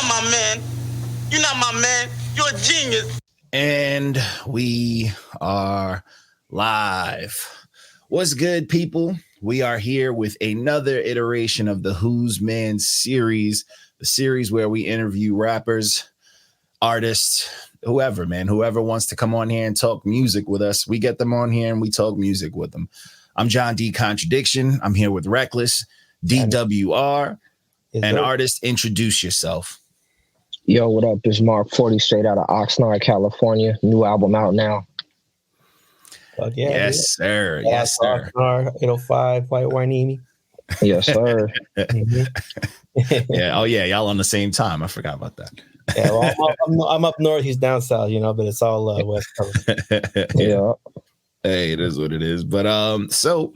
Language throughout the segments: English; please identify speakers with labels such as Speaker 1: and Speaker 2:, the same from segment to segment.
Speaker 1: my man. You're not my man. You're a genius.
Speaker 2: And we are live. What's good, people? We are here with another iteration of the Who's Man series, the series where we interview rappers, artists, whoever wants to come on here and talk music with us. We get them on here and we talk music with them. I'm John D. Contradiction. I'm here with Reckless, DWR, and artist. Introduce yourself.
Speaker 3: Yo, what up? It's Mark 40 straight out of Oxnard, California. New album out now.
Speaker 2: Yes, sir. Yes, sir.
Speaker 4: Oxnard, 805, White Winini.
Speaker 3: Yes, sir.
Speaker 2: Yeah. Oh, yeah. Y'all on the same time. I forgot about that.
Speaker 4: Yeah, well, I'm up north. He's down south, but it's all West Coast.
Speaker 3: Yeah.
Speaker 2: Hey, it is what it is. But so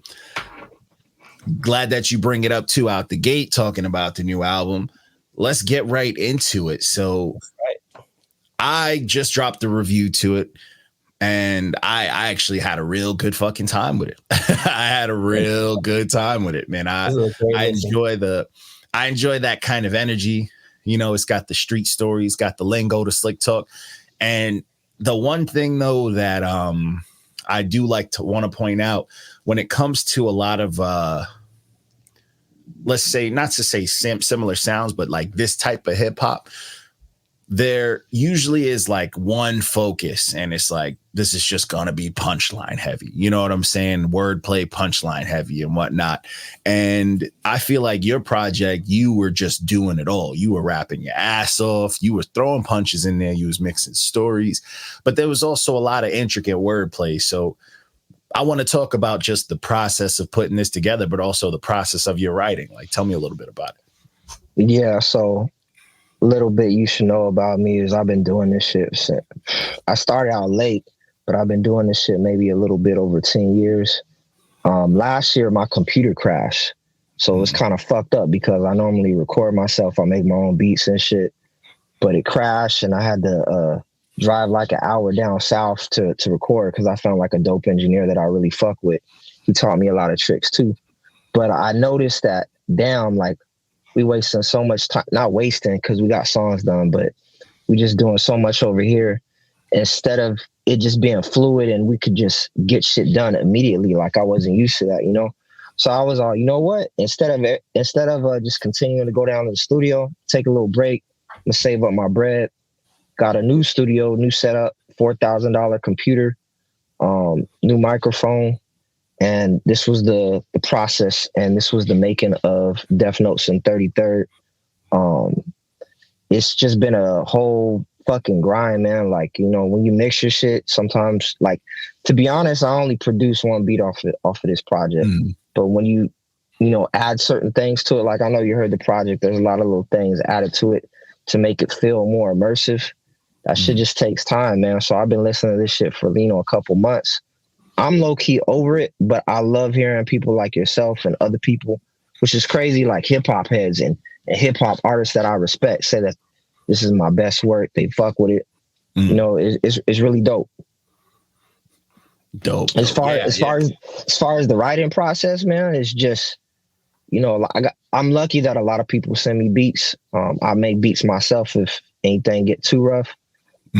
Speaker 2: glad that you bring it up too out the gate, talking about the new album. Let's get right into it. So I just dropped the review to it, and I actually had a real good fucking time with it. I had a real good time with it, man. I enjoy that kind of energy. It's got the street stories, got the lingo, the slick talk. And the one thing though that I do like to want to point out when it comes to a lot of let's say, not to say similar sounds, but like this type of hip hop, there usually is like one focus, and it's like, this is just going to be punchline heavy. You know what I'm saying? Wordplay, punchline heavy and whatnot. And I feel like your project, you were just doing it all. You were rapping your ass off. You were throwing punches in there. You was mixing stories, but there was also a lot of intricate wordplay. So I want to talk about just the process of putting this together, but also the process of your writing. Like, tell me a little bit about it.
Speaker 3: Yeah, so a little bit you should know about me is I've been doing this shit since I started out late, but I've been doing this shit maybe a little bit over 10 years. Last year, my computer crashed. So it was kind of fucked up because I normally record myself. I make my own beats and shit, but it crashed and I had to drive like an hour down south to record because I found like a dope engineer that I really fuck with. He taught me a lot of tricks too. But I noticed that, damn, like we wasting so much time, not wasting because we got songs done, but we just doing so much over here instead of it just being fluid and we could just get shit done immediately. Like I wasn't used to that, So I was all, you know what? Instead of just continuing to go down to the studio, take a little break, I'm gonna save up my bread. Got a new studio, new setup, $4,000 computer, new microphone. And this was the process. And this was the making of Defnote and 33rd. It's just been a whole fucking grind, man. Like, when you mix your shit, sometimes, like, to be honest, I only produce one beat off of this project. But when you add certain things to it, like I know you heard the project, there's a lot of little things added to it to make it feel more immersive. That shit just takes time, man. So I've been listening to this shit for, a couple months. I'm low-key over it, but I love hearing people like yourself and other people, which is crazy, like hip-hop heads and hip-hop artists that I respect say that this is my best work. They fuck with it. It's really dope.
Speaker 2: Dope.
Speaker 3: As far as the writing process, man, it's just, I'm lucky that a lot of people send me beats. I make beats myself if anything get too rough.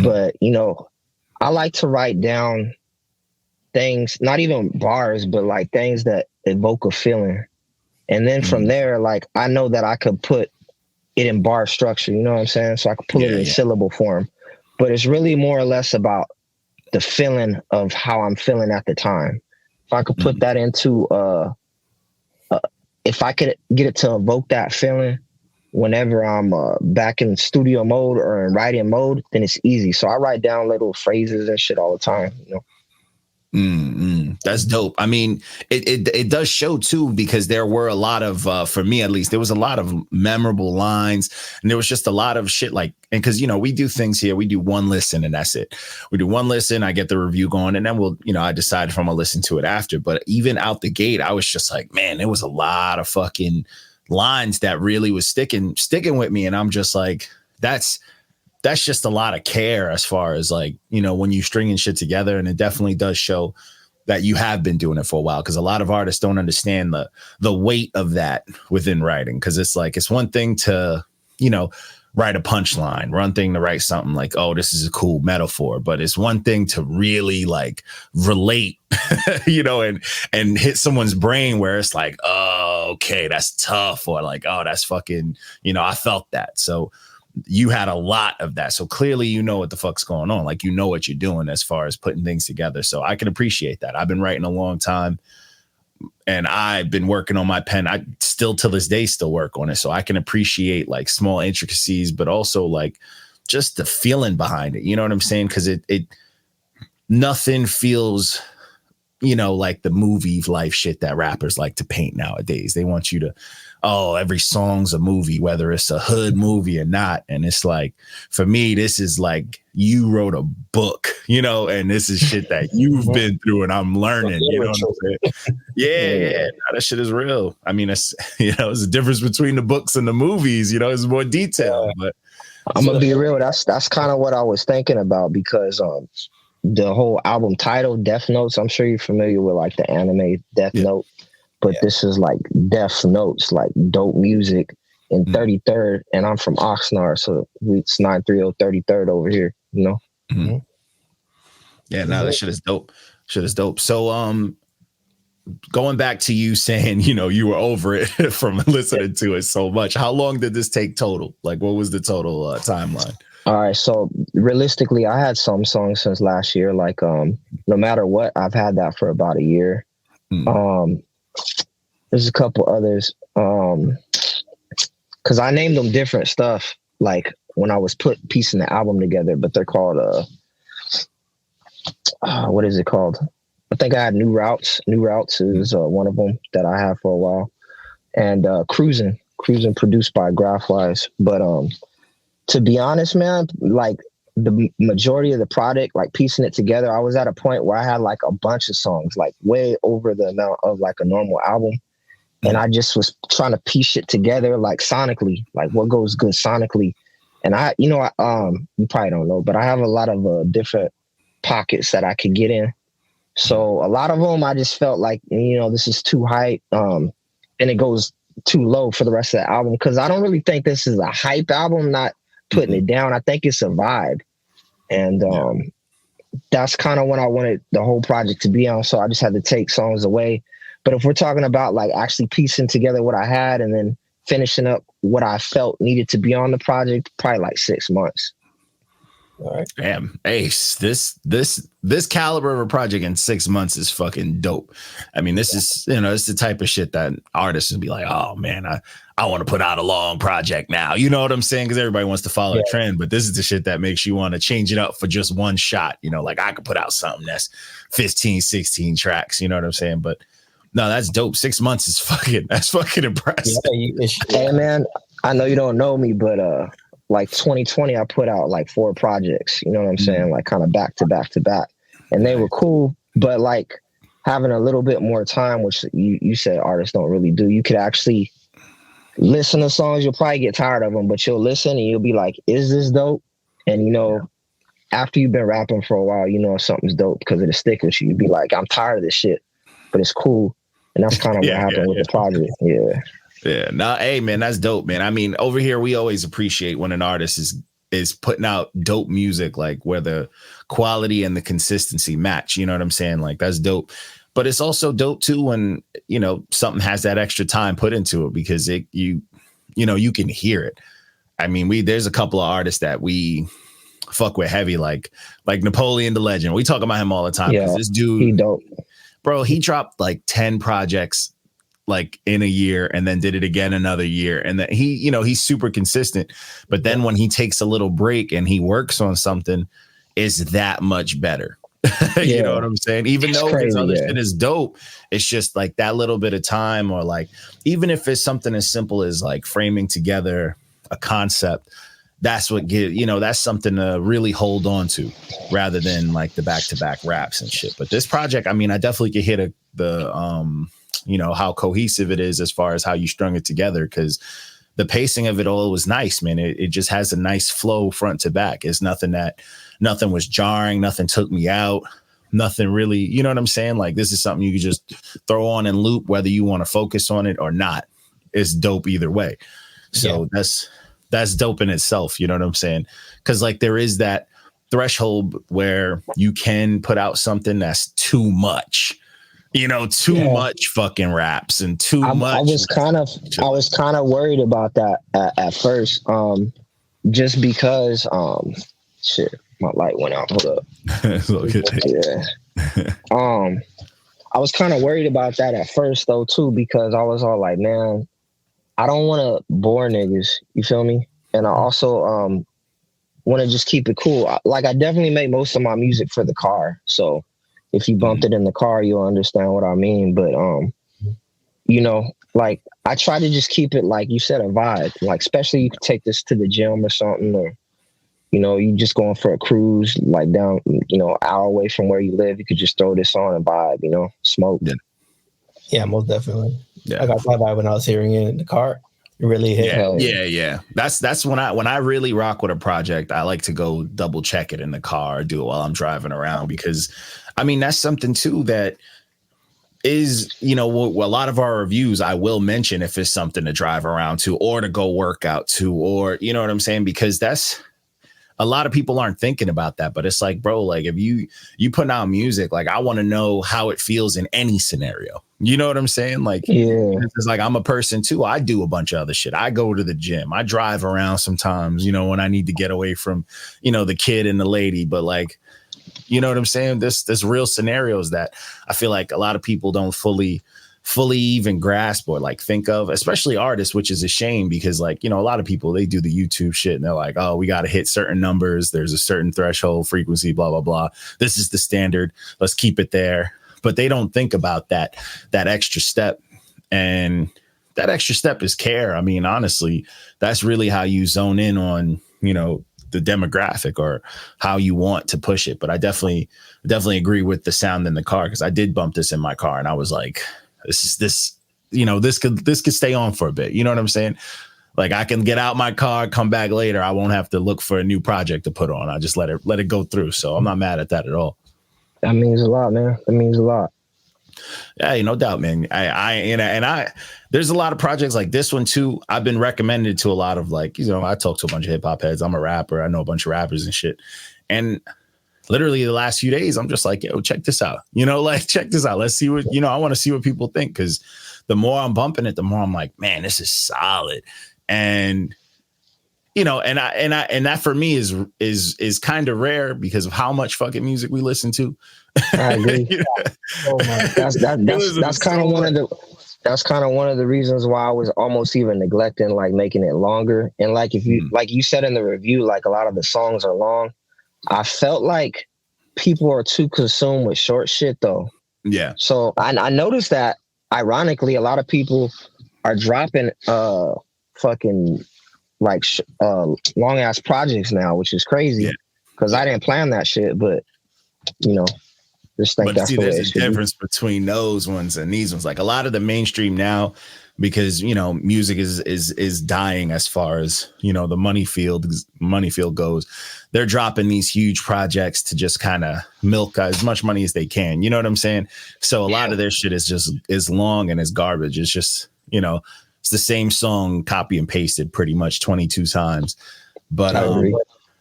Speaker 3: But, I like to write down things, not even bars, but like things that evoke a feeling. And then from there, like, I know that I could put it in bar structure, you know what I'm saying? So I could put it in syllable form. But it's really more or less about the feeling of how I'm feeling at the time. If I could put that into, if I could get it to evoke that feeling, whenever I'm back in studio mode or in writing mode, then it's easy. So I write down little phrases and shit all the time,
Speaker 2: That's dope. I mean, it does show too, because there were a lot of, for me at least, there was a lot of memorable lines, and there was just a lot of shit like, and because, we do things here, we do one listen and that's it. We do one listen, I get the review going, and then we'll, I decide if I'm gonna listen to it after. But even out the gate, I was just like, man, there was a lot of fucking lines that really was sticking with me. And I'm just like, that's just a lot of care as far as like, when you stringing shit together. And it definitely does show that you have been doing it for a while, because a lot of artists don't understand the weight of that within writing. Because it's like, it's one thing to, write a punchline, one thing to write something like, oh, this is a cool metaphor, but it's one thing to really like relate, and hit someone's brain where it's like, oh, okay, that's tough, or like, oh, that's fucking, I felt that. So you had a lot of that. So clearly, you know what the fuck's going on. Like, you know what you're doing as far as putting things together. So I can appreciate that. I've been writing a long time. And I've been working on my pen. I still to this day still work on it. So I can appreciate like small intricacies, but also like just the feeling behind it. You know what I'm saying? Because it nothing feels, like the movie life shit that rappers like to paint nowadays. They want you to, every song's a movie, whether it's a hood movie or not. And it's like, for me, this is like you wrote a book, and this is shit that you've been through and I'm learning. You know what I'm saying? Yeah. No, that shit is real. I mean, it's, it's a difference between the books and the movies, it's more detail. But
Speaker 3: I'm gonna be real. That's kind of what I was thinking about, because the whole album title, Defnote, I'm sure you're familiar with like the anime Defnote, but this is like Defnotes, like dope music in 33rd, and I'm from Oxnard, so it's 930 33rd over here,
Speaker 2: Mm-hmm. Yeah, no, that shit is dope. So going back to you saying, you were over it from listening to it so much. How long did this take total? Like, what was the total timeline?
Speaker 3: All right, so realistically, I had some songs since last year. Like, no matter what, I've had that for about a year. There's a couple others, because I named them different stuff, like when I was piecing the album together. But they're called what is it called? I think I had New Routes. New Routes is one of them that I have for a while, and Cruising produced by Graphwise. But to be honest, man, like the majority of the product, like piecing it together, I was at a point where I had like a bunch of songs, like way over the amount of like a normal album. And I just was trying to piece it together, like sonically, like what goes good sonically. And you probably don't know, but I have a lot of different pockets that I could get in. So a lot of them, I just felt like, this is too hype. And it goes too low for the rest of the album. Cause I don't really think this is a hype album, not putting it down. I think it's a vibe. And that's kind of what I wanted the whole project to be on. So I just had to take songs away. But if we're talking about like actually piecing together what I had and then finishing up what I felt needed to be on the project, probably like 6 months.
Speaker 2: All right. Damn, Ace, this caliber of a project in 6 months is fucking dope. I mean, this is, it's the type of shit that artists would be like, oh man, I want to put out a long project now. You know what I'm saying? Because everybody wants to follow a trend, but this is the shit that makes you want to change it up for just one shot. Like I could put out something that's 15, 16 tracks. You know what I'm saying? But no, that's dope. 6 months is that's fucking impressive.
Speaker 3: Hey man, I know you don't know me, but like 2020, I put out like 4 projects. You know what I'm saying? Like kind of back to back to back, and they were cool. But like having a little bit more time, which you said artists don't really do. You could actually listen to songs. You'll probably get tired of them, but you'll listen and you'll be like, "Is this dope?" And after you've been rapping for a while, if something's dope because it'll stick with you. You'd be like, "I'm tired of this shit," but it's cool. And that's kind of what happened with the project. Yeah.
Speaker 2: Yeah. No, hey man, that's dope, man. I mean, over here, we always appreciate when an artist is putting out dope music, like where the quality and the consistency match. You know what I'm saying? Like that's dope. But it's also dope too when, something has that extra time put into it, because you can hear it. I mean, there's a couple of artists that we fuck with heavy, like Napoleon the Legend. We talk about him all the time.
Speaker 3: Yeah,
Speaker 2: this dude,
Speaker 3: he dope.
Speaker 2: Bro, he dropped like 10 projects like in a year and then did it again another year. And then he's super consistent. But then when he takes a little break and he works on something, is that much better. You know what I'm saying? Even though his other shit is dope, it's just like that little bit of time, or like even if it's something as simple as like framing together a concept, that's what that's something to really hold on to rather than like the back-to-back raps and shit. But this project, I mean, I definitely could hit how cohesive it is as far as how you strung it together, because the pacing of it all was nice, man. It just has a nice flow front to back. It's nothing was jarring, nothing took me out, nothing really, you know what I'm saying? Like this is something you could just throw on and loop, whether you want to focus on it or not. It's dope either way. So that's that's dope in itself. You know what I'm saying? Because like there is that threshold where you can put out something that's too much, too much fucking raps and too much.
Speaker 3: I was kind of worried about that at first, just because shit, my light went out. Hold up. Yeah. I was kind of worried about that at first though too, because I was all like, man, I don't want to bore niggas. You feel me? And I also want to just keep it cool. I definitely make most of my music for the car. So if you bumped it in the car, you'll understand what I mean. But like I try to just keep it, like you said, a vibe. Like especially you could take this to the gym or something, or you just going for a cruise, like down, an hour away from where you live. You could just throw this on and vibe, smoke.
Speaker 4: Yeah, most definitely.
Speaker 2: Yeah.
Speaker 4: I got that vibe when I was hearing it in the car. It really hit.
Speaker 2: Yeah. That's when I really rock with a project. I like to go double check it in the car, do it while I'm driving around, because I mean, that's something too that is, a lot of our reviews, I will mention if it's something to drive around to or to go work out to, or, you know what I'm saying? Because that's, a lot of people aren't thinking about that, but it's like, bro, like if you put out music, like I want to know how it feels in any scenario. You know what I'm saying? Like, it's like, I'm a person too. I do a bunch of other shit. I go to the gym. I drive around sometimes, when I need to get away from, the kid and the lady, but like, you know what I'm saying? There's real scenarios that I feel like a lot of people don't fully even grasp or like think of, especially artists, which is a shame because like, a lot of people, they do the YouTube shit and they're like, oh, we got to hit certain numbers. There's a certain threshold frequency, blah, blah, blah. This is the standard. Let's keep it there. But they don't think about that extra step. And that extra step is care. I mean, honestly, that's really how you zone in on, the demographic or how you want to push it. But I definitely agree with the sound in the car, because I did bump this in my car and I was like, this could stay on for a bit. You know what I'm saying? Like I can get out my car, come back later. I won't have to look for a new project to put on. I just let it go through. So I'm not mad at that at all.
Speaker 3: That means a lot, man. That means a lot.
Speaker 2: Yeah, no doubt, man. I there's a lot of projects like this one too. I've been recommended to a lot of like, I talk to a bunch of hip hop heads. I'm a rapper. I know a bunch of rappers and shit. And literally the last few days, I'm just like, yo, check this out. Check this out. Let's see what, I want to see what people think. Cause the more I'm bumping it, the more I'm like, man, this is solid. And, and that for me is kind of rare because of how much fucking music we listen to.
Speaker 3: I agree. Oh my, that's kind of one of the reasons why I was almost even neglecting like making it longer. And like if you like you said in the review, like a lot of the songs are long. I felt like people are too consumed with short shit though.
Speaker 2: Yeah.
Speaker 3: So I noticed that ironically, a lot of people are dropping fucking like long ass projects now, which is crazy because I didn't plan that shit, but just think that's the way
Speaker 2: there's a difference between those ones and these ones. Like a lot of the mainstream now, because music is dying as far as the money field goes. They're dropping these huge projects to just kind of milk as much money as they can. You know what I'm saying? So a lot of their shit is long and is garbage. It's just it's the same song copy and pasted pretty much 22 times. But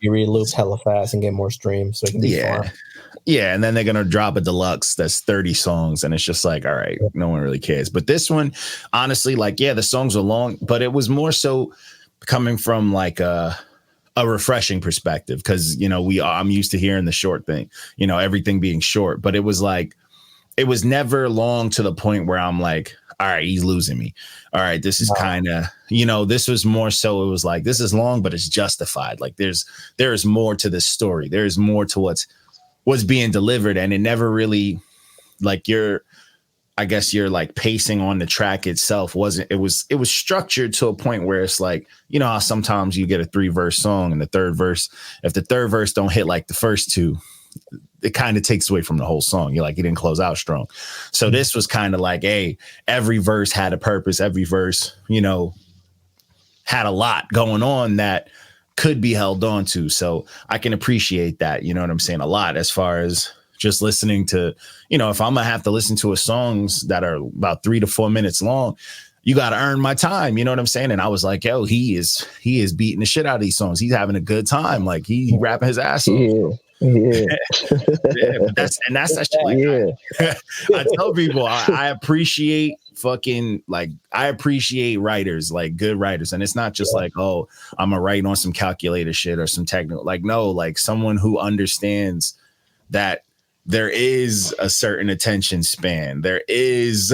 Speaker 4: you re-loop hella fast and get more streams, so it can be fun.
Speaker 2: Yeah, and then they're gonna drop a deluxe that's 30 songs, and it's just like, all right, no one really cares. But this one, honestly, like, the songs are long, but it was more so coming from like a refreshing perspective, because I'm used to hearing the short thing, everything being short, but it was like it was never long to the point where I'm like, all right, he's losing me. All right, this is kind of, this was more so it was like, this is long, but it's justified. Like there is more to this story. There is more to what's being delivered, and it never really like your like pacing on the track itself wasn't. It was structured to a point where it's like, how sometimes you get a 3-verse song and the third verse, if the third verse don't hit like the first two, it kind of takes away from the whole song. You're like, you didn't close out strong. So this was kind of like, hey, every verse had a purpose. Every verse, had a lot going on that could be held on to. So I can appreciate that, you know what I'm saying, a lot, as far as just listening to, if I'm gonna have to listen to songs that are about 3 to 4 minutes long, you got to earn my time. You know what I'm saying? And I was like, yo, he is beating the shit out of these songs. He's having a good time. Like he rapping his ass off.
Speaker 3: Yeah.
Speaker 2: But that's that shit. Like, I tell people I appreciate I appreciate writers, like good writers. And it's not just like, oh, I'm gonna write on some calculator shit or some technical, like, no, like someone who understands that there is a certain attention span. There is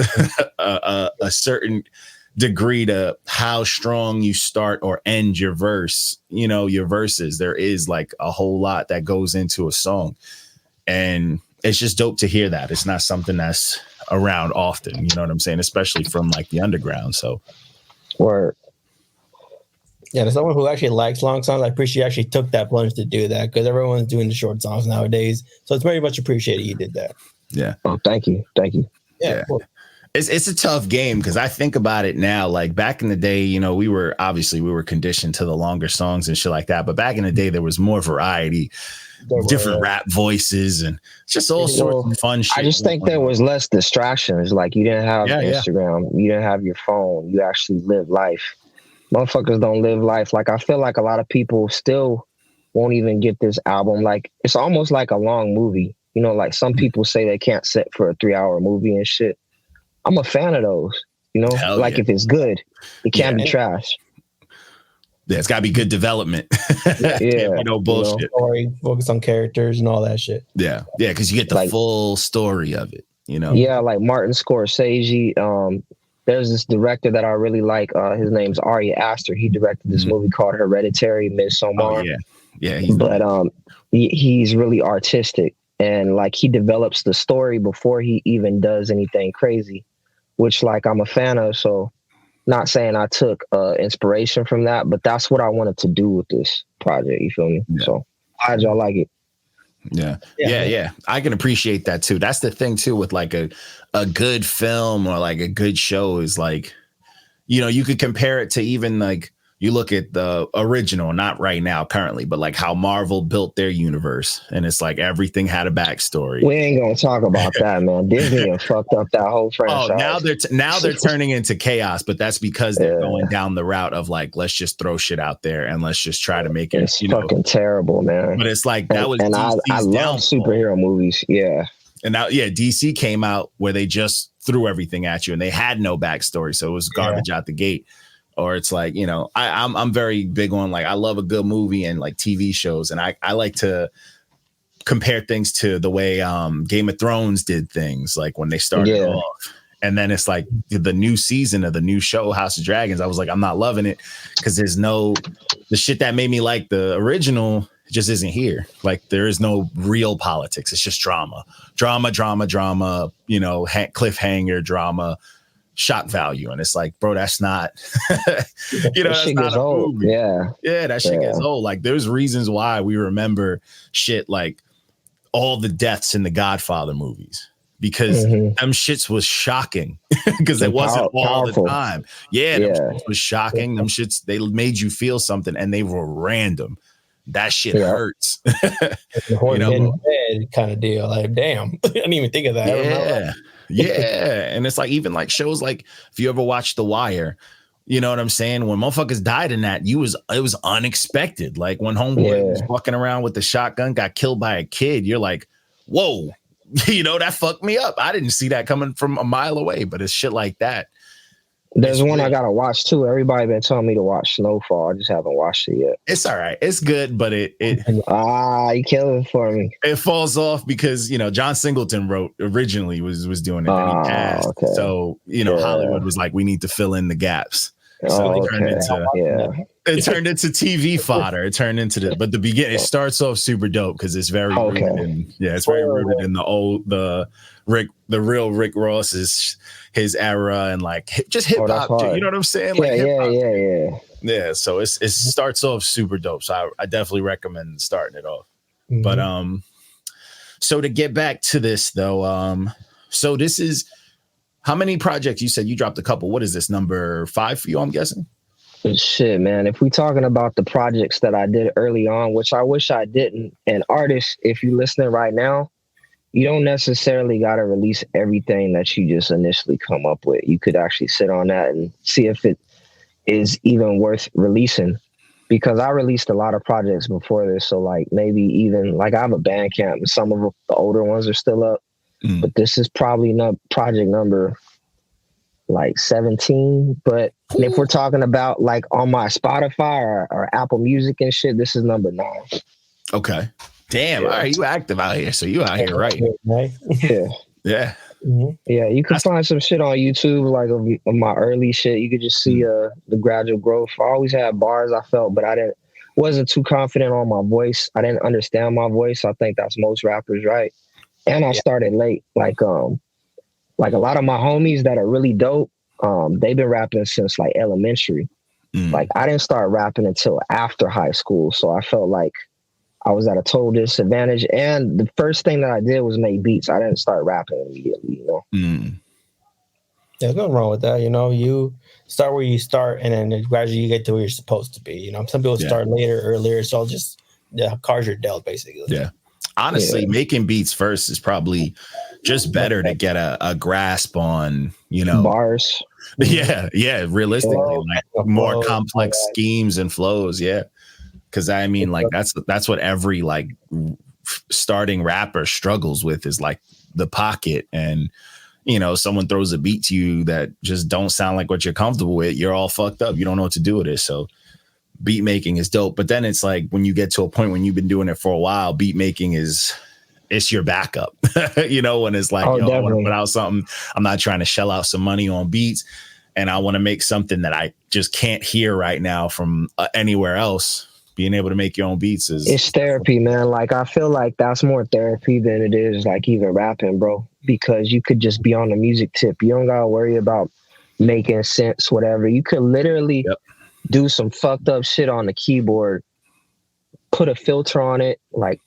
Speaker 2: a certain degree to how strong you start or end your verse, your verses. There is like a whole lot that goes into a song. And it's just dope to hear that. It's not something that's around often, you know what I'm saying? Especially from like the underground. So
Speaker 3: word.
Speaker 4: Yeah, to someone who actually likes long songs, I appreciate you actually took that plunge to do that, because everyone's doing the short songs nowadays. So it's very much appreciated you did that.
Speaker 2: Yeah.
Speaker 3: Oh, thank you.
Speaker 4: Yeah. Cool.
Speaker 2: It's a tough game, because I think about it now. Like back in the day, we were conditioned to the longer songs and shit like that. But back in the day, there was more variety, different rap voices, and just all sorts of fun shit.
Speaker 3: I just think there was less distractions. Like you didn't have Instagram, you didn't have your phone. You actually live life. Motherfuckers don't live life. Like I feel like a lot of people still won't even get this album. Like it's almost like a long movie. Like some people say they can't sit for a 3-hour movie and shit. I'm a fan of those. Like if it's good, it can't be trash.
Speaker 2: Yeah, it's got to be good development. No bullshit.
Speaker 4: Story, focus on characters and all that shit.
Speaker 2: Yeah, because you get the full story of it.
Speaker 3: Yeah, like Martin Scorsese. There's this director that I really like. His name's Ari Aster. He directed this movie called Hereditary, Midsommar.
Speaker 2: Oh, yeah.
Speaker 3: He's really artistic, and like he develops the story before he even does anything crazy, which like I'm a fan of. So, not saying I took inspiration from that, but that's what I wanted to do with this project. You feel me? Yeah. So, glad y'all like it.
Speaker 2: Yeah. I can appreciate that too. That's the thing too with like a good film or like a good show is like, you could compare it to even like you look at the original, not right now currently, but like how Marvel built their universe, and it's like everything had a backstory.
Speaker 3: We ain't gonna talk about that, man. Disney fucked up that whole franchise.
Speaker 2: Oh, now they're turning into chaos, but that's because they're going down the route of like, let's just throw shit out there and let's just try to make it.
Speaker 3: It's fucking terrible, man.
Speaker 2: But it's like that was.
Speaker 3: And I love superhero movies. Yeah.
Speaker 2: And now, DC came out where they just threw everything at you, and they had no backstory, so it was garbage out the gate. Or it's like, I'm very big on like I love a good movie and like TV shows, and I like to compare things to the way Game of Thrones did things, like when they started off. And then it's like the new season of the new show, House of Dragons. I was like, I'm not loving it because there's the shit that made me like the original just isn't here. Like there is no real politics. It's just drama, cliffhanger drama, shock value. And it's like, bro, that's not, that's not a movie.
Speaker 3: Yeah,
Speaker 2: that shit gets old. Like there's reasons why we remember shit like all the deaths in the Godfather movies, because them shits was shocking because it wasn't all the time. Them shits was shocking. Them shits, they made you feel something, and they were random. That shit hurts.
Speaker 4: Kind of deal. Like, damn, I didn't even think of that.
Speaker 2: And it's like even like shows like if you ever watched The Wire, you know what I'm saying? When motherfuckers died in that, it was unexpected. Like when homeboy was walking around with the shotgun, got killed by a kid. You're like, whoa, that fucked me up. I didn't see that coming from a mile away. But it's shit like that.
Speaker 3: There's one I gotta watch too. Everybody been telling me to watch Snowfall. I just haven't watched it yet.
Speaker 2: It's all right. It's good, but it
Speaker 3: you killed it for me.
Speaker 2: It falls off because John Singleton originally was doing it. Then he passed. Okay. So Hollywood was like, we need to fill in the gaps. So it turned into TV fodder. It turned into but the beginning, it starts off super dope because it's very rooted in, it's very rooted in the real Rick Ross is his era and like just hip hop. You know what I'm saying? Yeah. So it starts off super dope. So I definitely recommend starting it off. Mm-hmm. But so to get back to this though, so this is. How many projects? You said you dropped a couple. What is this, number 5 for you, I'm guessing?
Speaker 3: Shit, man. If we talking about the projects that I did early on, which I wish I didn't, and artists, if you're listening right now, you don't necessarily got to release everything that you just initially come up with. You could actually sit on that and see if it is even worth releasing. Because I released a lot of projects before this, so like maybe even like I have a Bandcamp, and some of the older ones are still up, but this is probably not project number like 17. But if we're talking about like on my Spotify or Apple Music and shit, this is number 9.
Speaker 2: Okay. Damn. All right, you active out here, so you out here, right?
Speaker 3: Yeah.
Speaker 2: Yeah.
Speaker 3: Mm-hmm. Yeah, you can find some shit on YouTube, like of my early shit. You could just see the gradual growth. I always had bars, I felt, but wasn't too confident on my voice. I didn't understand my voice. I think that's most rappers, right? And I started late. Like a lot of my homies that are really dope, they've been rapping since like elementary. Like I didn't start rapping until after high school, so I felt like I was at a total disadvantage. And the first thing that I did was make beats. I didn't start rapping immediately, you know?
Speaker 4: Yeah, there's nothing wrong with that. You know, you start where you start and then gradually you get to where you're supposed to be. You know, some people start later, earlier. So just, cards are dealt, basically.
Speaker 2: Yeah. Honestly, making beats first is probably just better to get a grasp on, you know,
Speaker 3: bars.
Speaker 2: Yeah. Realistically, like more complex schemes and flows. Yeah. Because I mean, like that's what every like starting rapper struggles with is like the pocket, and you know, someone throws a beat to you that just don't sound like what you're comfortable with. You're all fucked up. You don't know what to do with it. So beat making is dope. But then it's like when you get to a point when you've been doing it for a while, beat making it's your backup. You know, when it's like, I want to put out something. I'm not trying to shell out some money on beats, and I want to make something that I just can't hear right now from anywhere else. Being able to make your own beats it's
Speaker 3: therapy, man. Like I feel like that's more therapy than it is like even rapping, bro, because you could just be on the music tip. You don't gotta worry about making sense, whatever. You could literally do some fucked up shit on the keyboard, put a filter on it, like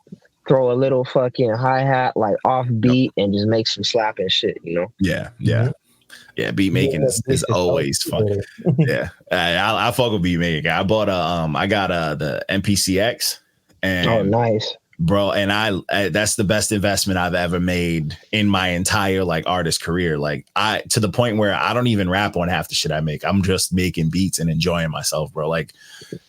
Speaker 3: throw a little fucking hi-hat like off beat and just make some slapping shit, you know?
Speaker 2: Yeah, beat making is always fun. Yeah, I fuck with beat making. I bought I got the MPCX, and
Speaker 3: nice,
Speaker 2: bro. And I that's the best investment I've ever made in my entire like artist career. Like to the point where I don't even rap on half the shit I make. I'm just making beats and enjoying myself, bro. Like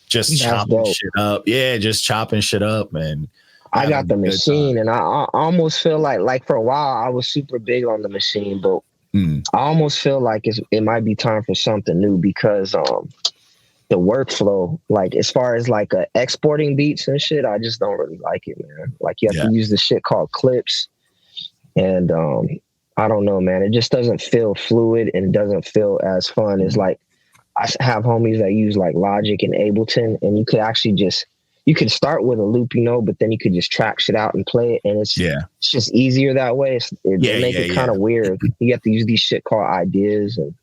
Speaker 2: just chopping shit up. Yeah, just chopping shit up, and
Speaker 3: I got the machine, and I almost feel like for a while I was super big on the machine, but I almost feel like it might be time for something new because the workflow, like as far as like exporting beats and shit, I just don't really like it, man. Like you have to use this shit called clips, and I don't know, man. It just doesn't feel fluid and it doesn't feel as fun as like I have homies that use like Logic and Ableton, and you could actually you could start with a loop, you know, but then you could just track shit out and play it. And it's just easier that way. It make it kind of weird. You have to use these shit called ideas. And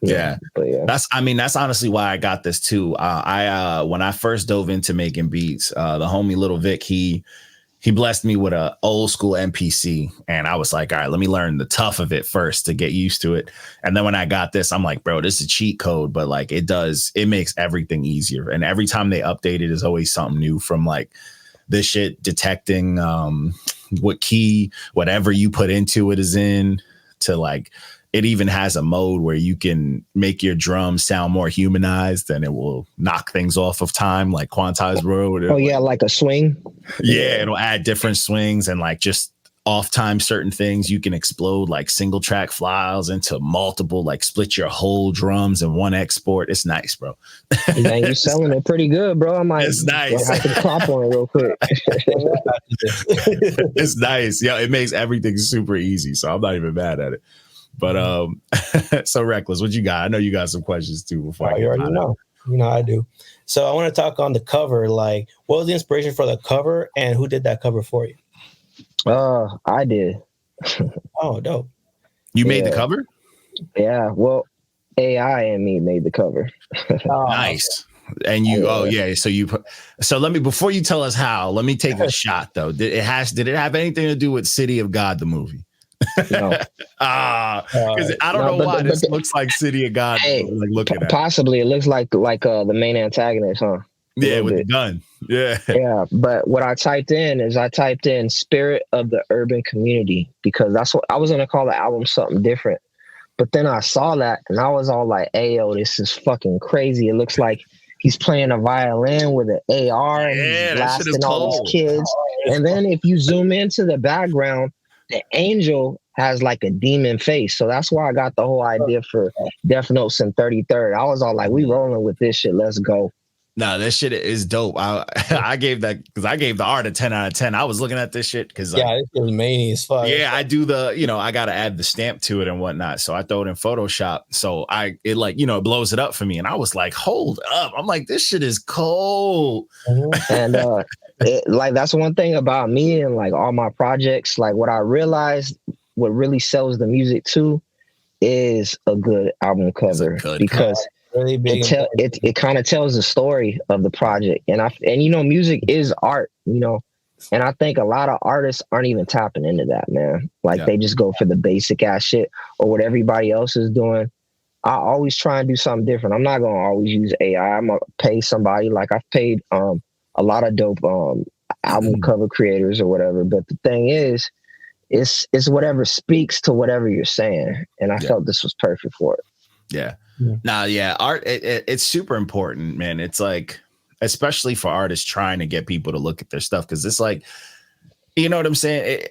Speaker 2: that's honestly why I got this too. When I first dove into making beats, the homie Little Vic, he blessed me with a old school MPC, and I was like, all right, let me learn the tough of it first to get used to it. And then when I got this, I'm like, bro, this is a cheat code, but like it makes everything easier. And every time they update it is always something new, from like this shit detecting what key, whatever you put into it is in, to like, it even has a mode where you can make your drums sound more humanized, and it will knock things off of time, like quantized road.
Speaker 3: Oh yeah, like a swing.
Speaker 2: Yeah, it'll add different swings and like just off time certain things. You can explode like single track files into multiple, like split your whole drums in one export. It's nice, bro.
Speaker 3: Man, you're selling it pretty good, bro. I might
Speaker 2: it's nice.
Speaker 3: I can clop on it real quick.
Speaker 2: It's nice. Yeah, it makes everything super easy, so I'm not even mad at it. But so Reckless, what you got? I know you got some questions too. Before
Speaker 4: you already know. You know I do. So I want to talk on the cover. Like, what was the inspiration for the cover, and who did that cover for you?
Speaker 3: I did.
Speaker 4: Oh, dope.
Speaker 2: You made the cover?
Speaker 3: Yeah. Well, AI and me made the cover.
Speaker 2: Nice. And you, so let me, before you tell us how, let me take a shot though. Did it have anything to do with City of God, the movie?
Speaker 3: No.
Speaker 2: Because I don't know why this looks like City of God.
Speaker 3: Hey,
Speaker 2: like looking at
Speaker 3: possibly it looks like the main antagonist, huh?
Speaker 2: Yeah, with the gun. Yeah.
Speaker 3: Yeah. But what I typed in spirit of the urban community, because that's what I was going to call the album something different. But then I saw that and I was all like, hey, yo, this is fucking crazy. It looks like he's playing a violin with an AR and he's blasting all these kids. And then if you zoom into the background, the angel has like a demon face. So that's why I got the whole idea for Defnote and 33rd. I was all like, we rolling with this shit. Let's go.
Speaker 2: No, this shit is dope. I gave that because I gave the art a 10 out of 10. I was looking at this shit because
Speaker 4: this was mania as fuck.
Speaker 2: Yeah, I do I gotta add the stamp to it and whatnot. So I throw it in Photoshop. So it blows it up for me. And I was like, hold up. I'm like, this shit is cold.
Speaker 3: And that's one thing about me and like all my projects. Like what I realized, what really sells the music too is a good album cover because
Speaker 4: really big.
Speaker 3: It kind of tells the story of the project, and music is art, and I think a lot of artists aren't even tapping into that, man. Like they just go for the basic ass shit or what everybody else is doing. I always try and do something different. I'm not gonna always use AI. I'm gonna pay somebody. Like I've paid a lot of dope album cover creators or whatever. But the thing is, it's whatever speaks to whatever you're saying, and I felt this was perfect for it.
Speaker 2: Yeah. Art, it's super important, man. It's like, especially for artists trying to get people to look at their stuff, because it's like, you know what I'm saying?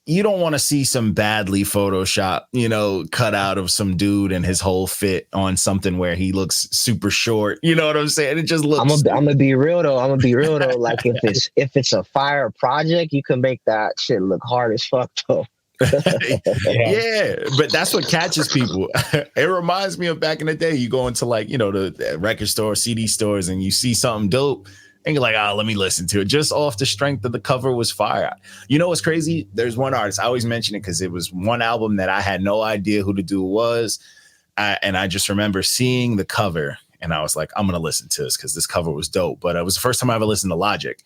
Speaker 2: You don't want to see some badly Photoshop, cut out of some dude and his whole fit on something where he looks super short. You know what I'm saying? It just looks.
Speaker 3: I'm gonna be real though. Like if it's a fire project, you can make that shit look hard as fuck though.
Speaker 2: Yeah, but that's what catches people. It reminds me of back in the day. You go into the record store, CD stores, and you see something dope, and you're like, let me listen to it. Just off the strength of the cover was fire. You know what's crazy? There's one artist, I always mention it because it was one album that I had no idea who the dude was, and I just remember seeing the cover, and I was like, I'm gonna listen to this because this cover was dope. But it was the first time I ever listened to Logic,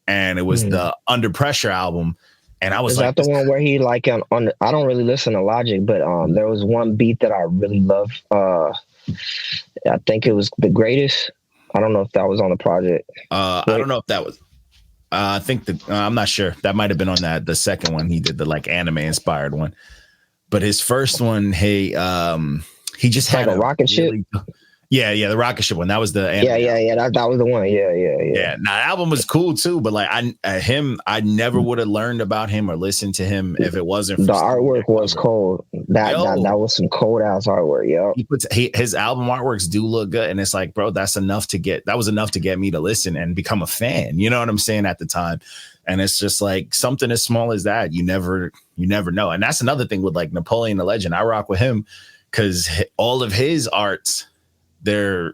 Speaker 2: and it was the Under Pressure album. And I was
Speaker 3: Is that the one where he I don't really listen to Logic, but there was one beat that I really love. I think it was The Greatest. I don't know if that was on the project.
Speaker 2: I don't know if that was. I think I'm not sure. That might have been on the second one. He did the anime inspired one, but his first one, he just had
Speaker 3: a rocket ship.
Speaker 2: Yeah, the rocket ship one. That was the anime.
Speaker 3: Yeah. That was the one. Yeah.
Speaker 2: Now the album was cool too, but I never would have learned about him or listened to him if it wasn't for
Speaker 3: the artwork was cold. That was some cold ass artwork. Yeah.
Speaker 2: His album artworks do look good, and it's like, bro, that was enough to get me to listen and become a fan. You know what I'm saying at the time. And it's just like something as small as that. You never know. And that's another thing with Napoleon the Legend. I rock with him because all of his arts, they're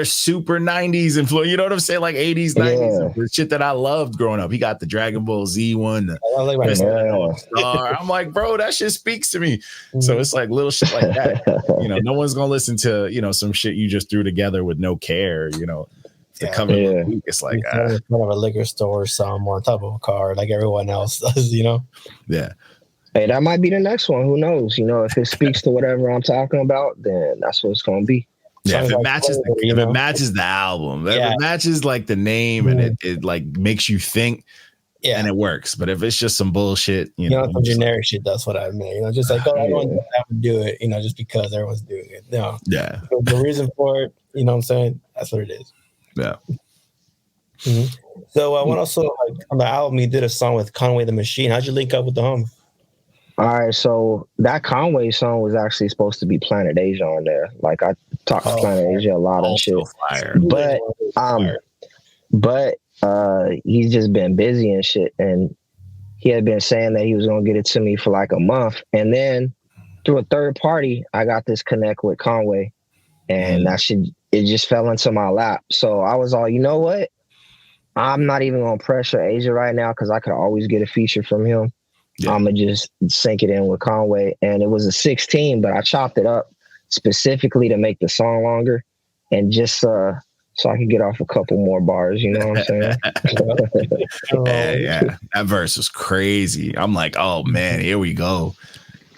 Speaker 2: super 90s influence. You know what I'm saying? Like 80s, 90s. The shit that I loved growing up. He got the Dragon Ball Z one. I'm like, bro, that shit speaks to me. So it's like little shit like that. No one's gonna listen to some shit you just threw together with no care. The cover of week, it's like
Speaker 4: in front of a liquor store or something on top of a car, like everyone else does. Yeah.
Speaker 3: Hey, that might be the next one. Who knows? If it speaks to whatever I'm talking about, then that's what it's gonna be.
Speaker 2: Yeah, if it matches the album, if it matches the name and it makes you think, and it works. But if it's just some bullshit,
Speaker 4: some generic shit, that's what I mean. Just like, everyone have to do it, just because everyone's doing it. No,
Speaker 2: yeah.
Speaker 4: The reason for it, what I'm saying, that's what it is.
Speaker 2: Yeah.
Speaker 4: Mm-hmm. So I want also on the album, you did a song with Conway the Machine. How'd you link up with the homie?
Speaker 3: All right, so that Conway song was actually supposed to be Planet Asia on there. Like I talked to Planet Asia a lot and shit.
Speaker 2: Fire.
Speaker 3: But he's just been busy and shit, and he had been saying that he was gonna get it to me for a month, and then through a third party, I got this connect with Conway, and it just fell into my lap. So I was all, you know what? I'm not even gonna pressure Asia right now because I could always get a feature from him. Yeah. I'm going to just sync it in with Conway. And it was a 16, but I chopped it up specifically to make the song longer and just so I could get off a couple more bars. You know what I'm saying?
Speaker 2: Yeah. That verse was crazy. I'm like, oh, man, here we go.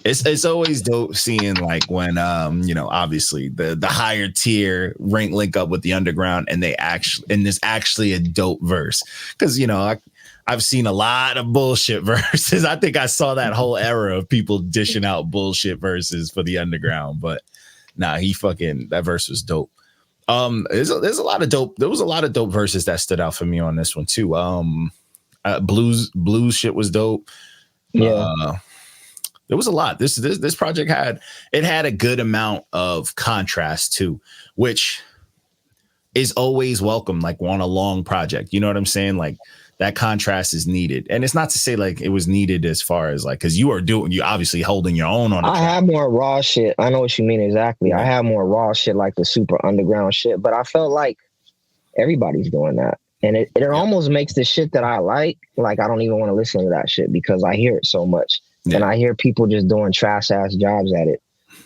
Speaker 2: It's always dope seeing like when obviously the higher tier link up with the underground and there's actually a dope verse, because I've seen a lot of bullshit verses. I think I saw that whole era of people dishing out bullshit verses for the underground, but nah, that verse was dope. There's a lot of dope. There was a lot of dope verses that stood out for me on this one too. Blues shit was dope.
Speaker 3: Yeah.
Speaker 2: There was a lot. This project had a good amount of contrast too, which is always welcome. Like on a long project, you know what I'm saying? Like that contrast is needed, and it's not to say like it was needed as far as like, because you obviously holding your own on.
Speaker 3: I have more raw shit. I know what you mean exactly. Right. I have more raw shit, like the super underground shit, but I felt like everybody's doing that, and it almost makes the shit that I like I don't even want to listen to that shit because I hear it so much. And I hear people just doing trash ass jobs at it.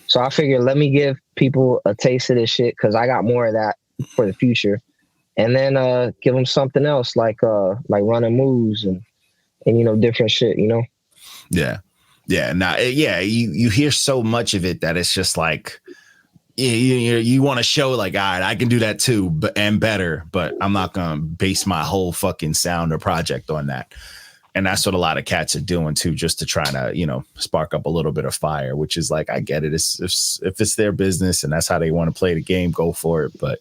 Speaker 3: So I figured, let me give people a taste of this shit, because I got more of that for the future. And then give them something else like running moves and different shit,
Speaker 2: Yeah. Yeah. Nah, you hear so much of it that it's just like, you want to show like, all right, I can do that too, and better, but I'm not going to base my whole fucking sound or project on that. And that's what a lot of cats are doing too, just to try to, spark up a little bit of fire, which is like, I get it. If it's their business and that's how they want to play the game, go for it. But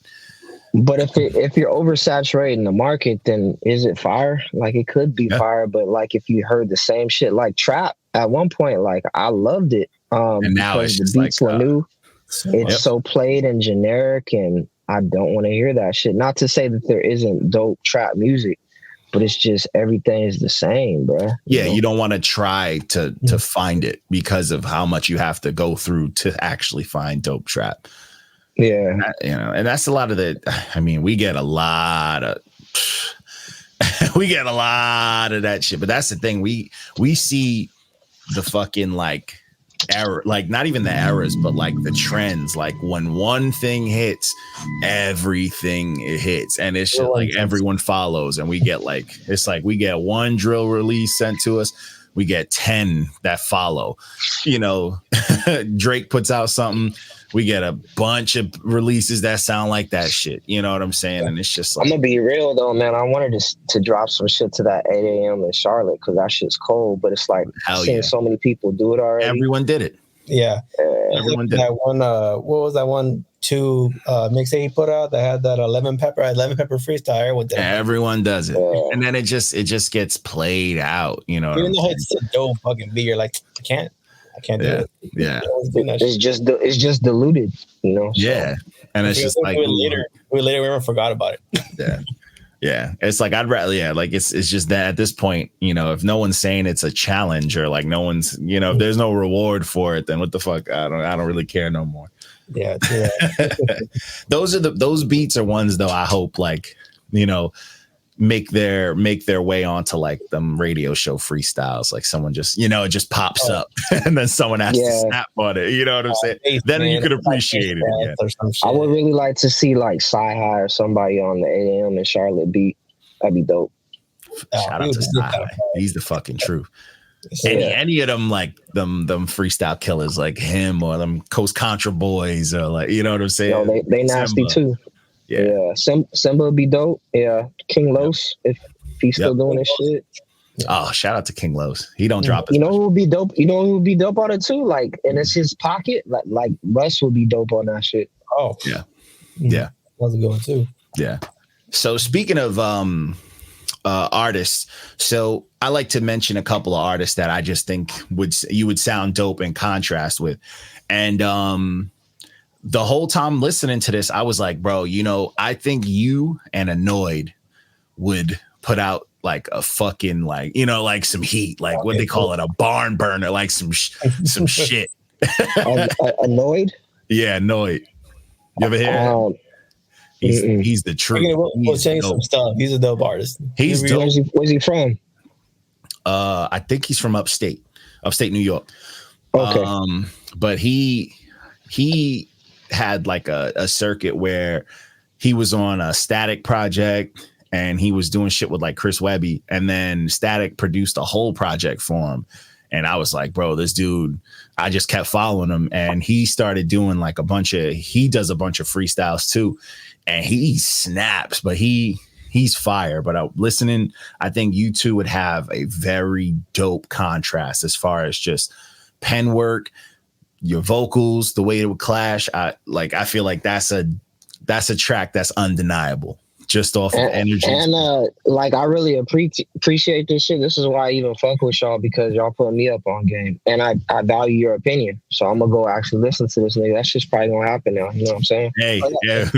Speaker 3: if you're oversaturating the market, then is it fire? Like it could be fire, but like if you heard the same shit, like trap at one point, like I loved it.
Speaker 2: And now it's just
Speaker 3: the beats were new. It's
Speaker 2: Yep.
Speaker 3: so played and generic, and I don't want to hear that shit. Not to say that there isn't dope trap music, but it's just everything is the same, bro.
Speaker 2: You don't want to try to find it because of how much you have to go through to actually find dope trap.
Speaker 3: Yeah.
Speaker 2: And that's a lot of we get a lot of that shit, but that's the thing. We see the fucking like error, like not even the errors, but like the trends. Like when one thing hits, everything hits, and it's just like everyone follows, and we get we get one drill release sent to us, we get 10 that follow. Drake puts out something, we get a bunch of releases that sound like that shit. You know what I'm saying? And it's just like,
Speaker 3: I'm gonna be real though, man. I wanted to drop some shit to that 8 a.m. in Charlotte because that shit's cold. But it's like seeing so many people do it already.
Speaker 2: Everyone did it.
Speaker 4: Yeah.
Speaker 2: Everyone did
Speaker 4: that one. What was that one? Mixtape he put out that had that lemon pepper freestyle.
Speaker 2: Everyone does it, and then it just gets played out. Even
Speaker 4: though it's a dope fucking beat, you're like, I can't do it.
Speaker 2: Yeah,
Speaker 3: it's just diluted,
Speaker 2: Yeah, and it's just like
Speaker 4: we later forgot about it.
Speaker 2: Yeah. It's like I'd rather like it's just that at this point, if no one's saying it's a challenge or like no one's if there's no reward for it, then what the fuck? I don't really care no more.
Speaker 4: Yeah.
Speaker 2: Those beats are ones though I hope make their way onto like them radio show freestyles, like someone just it just pops up and then someone has to snap on it, you know what I'm saying? Then you could appreciate it again.
Speaker 3: I would really like to see like Sci-Hi or somebody on the 8 a.m. in Charlotte beat. That'd be dope.
Speaker 2: Shout out to Sci-Hi. He's the fucking truth. Any of them like them freestyle killers like him or them Coast Contra boys or like, you know what I'm saying?
Speaker 3: They nasty too. Yeah. Simba would be dope. Yeah. King Los, if he's still doing his shit.
Speaker 2: Oh, shout out to King Los. He don't drop it.
Speaker 3: You know who would be dope? You know who would be dope on it too? Like, and it's his pocket. Like Russ would be dope on that shit.
Speaker 4: Oh.
Speaker 2: Yeah. Yeah.
Speaker 4: That's a good one too.
Speaker 2: Yeah. So speaking of artists, so I like to mention a couple of artists that I just think you would sound dope in contrast with. And the whole time listening to this, I was like, bro, I think you and Annoyed would put out like a fucking like some heat, like what they call it, a barn burner, like some shit.
Speaker 3: Annoyed?
Speaker 2: Yeah, Annoyed. You ever hear? He's the truth.
Speaker 4: We'll change some stuff. He's a dope artist.
Speaker 2: He's dope.
Speaker 3: Where's he from?
Speaker 2: I think he's from upstate New York.
Speaker 3: Okay.
Speaker 2: But he had like a circuit where he was on a Static project and he was doing shit with like Chris Webby, and then Static produced a whole project for him. And I was like, bro, this dude, I just kept following him, and he started doing like he does a bunch of freestyles too, and he snaps, but he's fire. But listening, I think you two would have a very dope contrast as far as just pen work, your vocals, the way it would clash. I feel like that's a track that's undeniable just off of energy.
Speaker 3: And like, I really appreciate this shit. This is why I even fuck with y'all, because y'all put me up on game, and I value your opinion. So I'm gonna go actually listen to this nigga. That shit's probably gonna happen now. You know what I'm saying?
Speaker 2: Hey, yeah,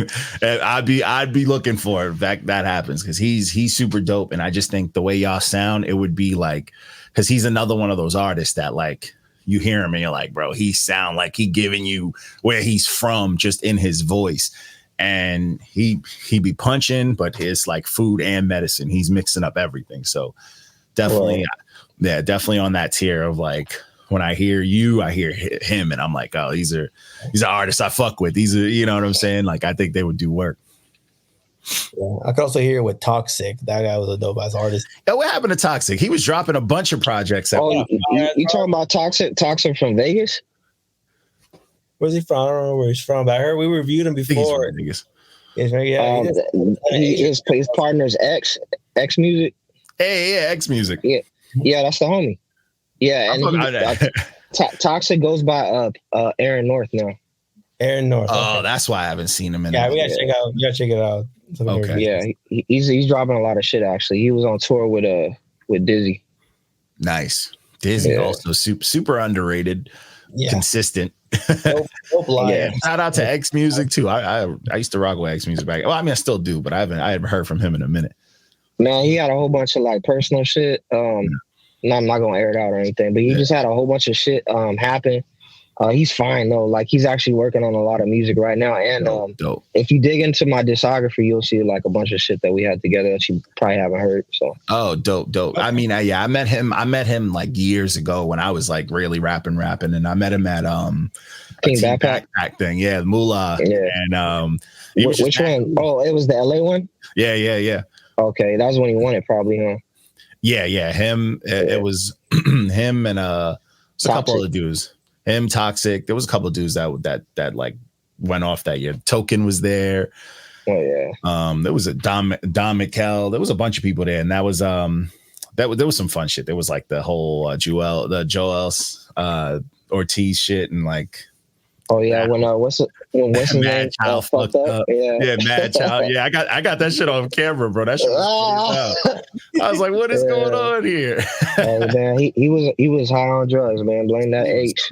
Speaker 2: I'd be looking for it. That happens, because he's super dope, and I just think the way y'all sound, it would be like, because he's another one of those artists that like, you hear him and you're like, bro, he sound like he giving you where he's from just in his voice. And he be punching, but it's like food and medicine. He's mixing up everything. So definitely, definitely on that tier of like, when I hear you, I hear him, and I'm like, oh, these are artists I fuck with. These are, you know what I'm saying? Like, I think they would do work.
Speaker 4: Yeah, I could also hear it with Toxic. That guy was a dope ass artist.
Speaker 2: Yo, what happened to Toxic? He was dropping a bunch of projects.
Speaker 3: You talking about Toxic from Vegas?
Speaker 4: Where's he from? I don't know where he's from, but I heard we reviewed him before.
Speaker 3: Yeah, his partner's X Music.
Speaker 2: Hey, yeah, X Music.
Speaker 3: Yeah, that's the homie. Yeah, and Toxic goes by Aaron North now.
Speaker 4: Aaron North.
Speaker 2: Oh, okay. That's why I haven't seen him in.
Speaker 4: Yeah, we gotta check it out.
Speaker 2: Okay.
Speaker 3: Yeah, he's dropping a lot of shit. Actually, he was on tour with Dizzy.
Speaker 2: Nice. Dizzy also super underrated. Yeah. Consistent.
Speaker 4: Dope
Speaker 2: yeah. Shout out to X Music too. I used to rock with X Music back. Well, I mean, I still do, but I haven't heard from him in a minute.
Speaker 3: Man, he had a whole bunch of like personal shit. I'm not gonna air it out or anything, but he just had a whole bunch of shit happen. He's fine though. Like, he's actually working on a lot of music right now. And
Speaker 2: dope.
Speaker 3: If you dig into my discography, you'll see like a bunch of shit that we had together that you probably haven't heard. So
Speaker 2: dope. I mean, I met him like years ago when I was like really rapping, and I met him at
Speaker 3: King Backpack
Speaker 2: thing. Yeah, Moolah.
Speaker 3: Yeah.
Speaker 2: And
Speaker 3: which one? Oh, it was the LA one.
Speaker 2: Yeah.
Speaker 3: Okay, that was when he won it, probably, huh?
Speaker 2: Yeah. Him. It was him and a couple of dudes. Him, Toxic. There was a couple of dudes that like went off that year. Token was there.
Speaker 3: Oh yeah.
Speaker 2: There was a Don Mikel. There was a bunch of people there, and that was there was some fun shit. There was like the whole Joel Ortiz shit, and like.
Speaker 3: Oh yeah, when what's his name?
Speaker 2: Child fucked up. Yeah, Mad Child. Yeah, I got that shit on camera, bro. That shit was I was like, what is going on here?
Speaker 3: Hey, man, he was high on drugs, man. Blame that H.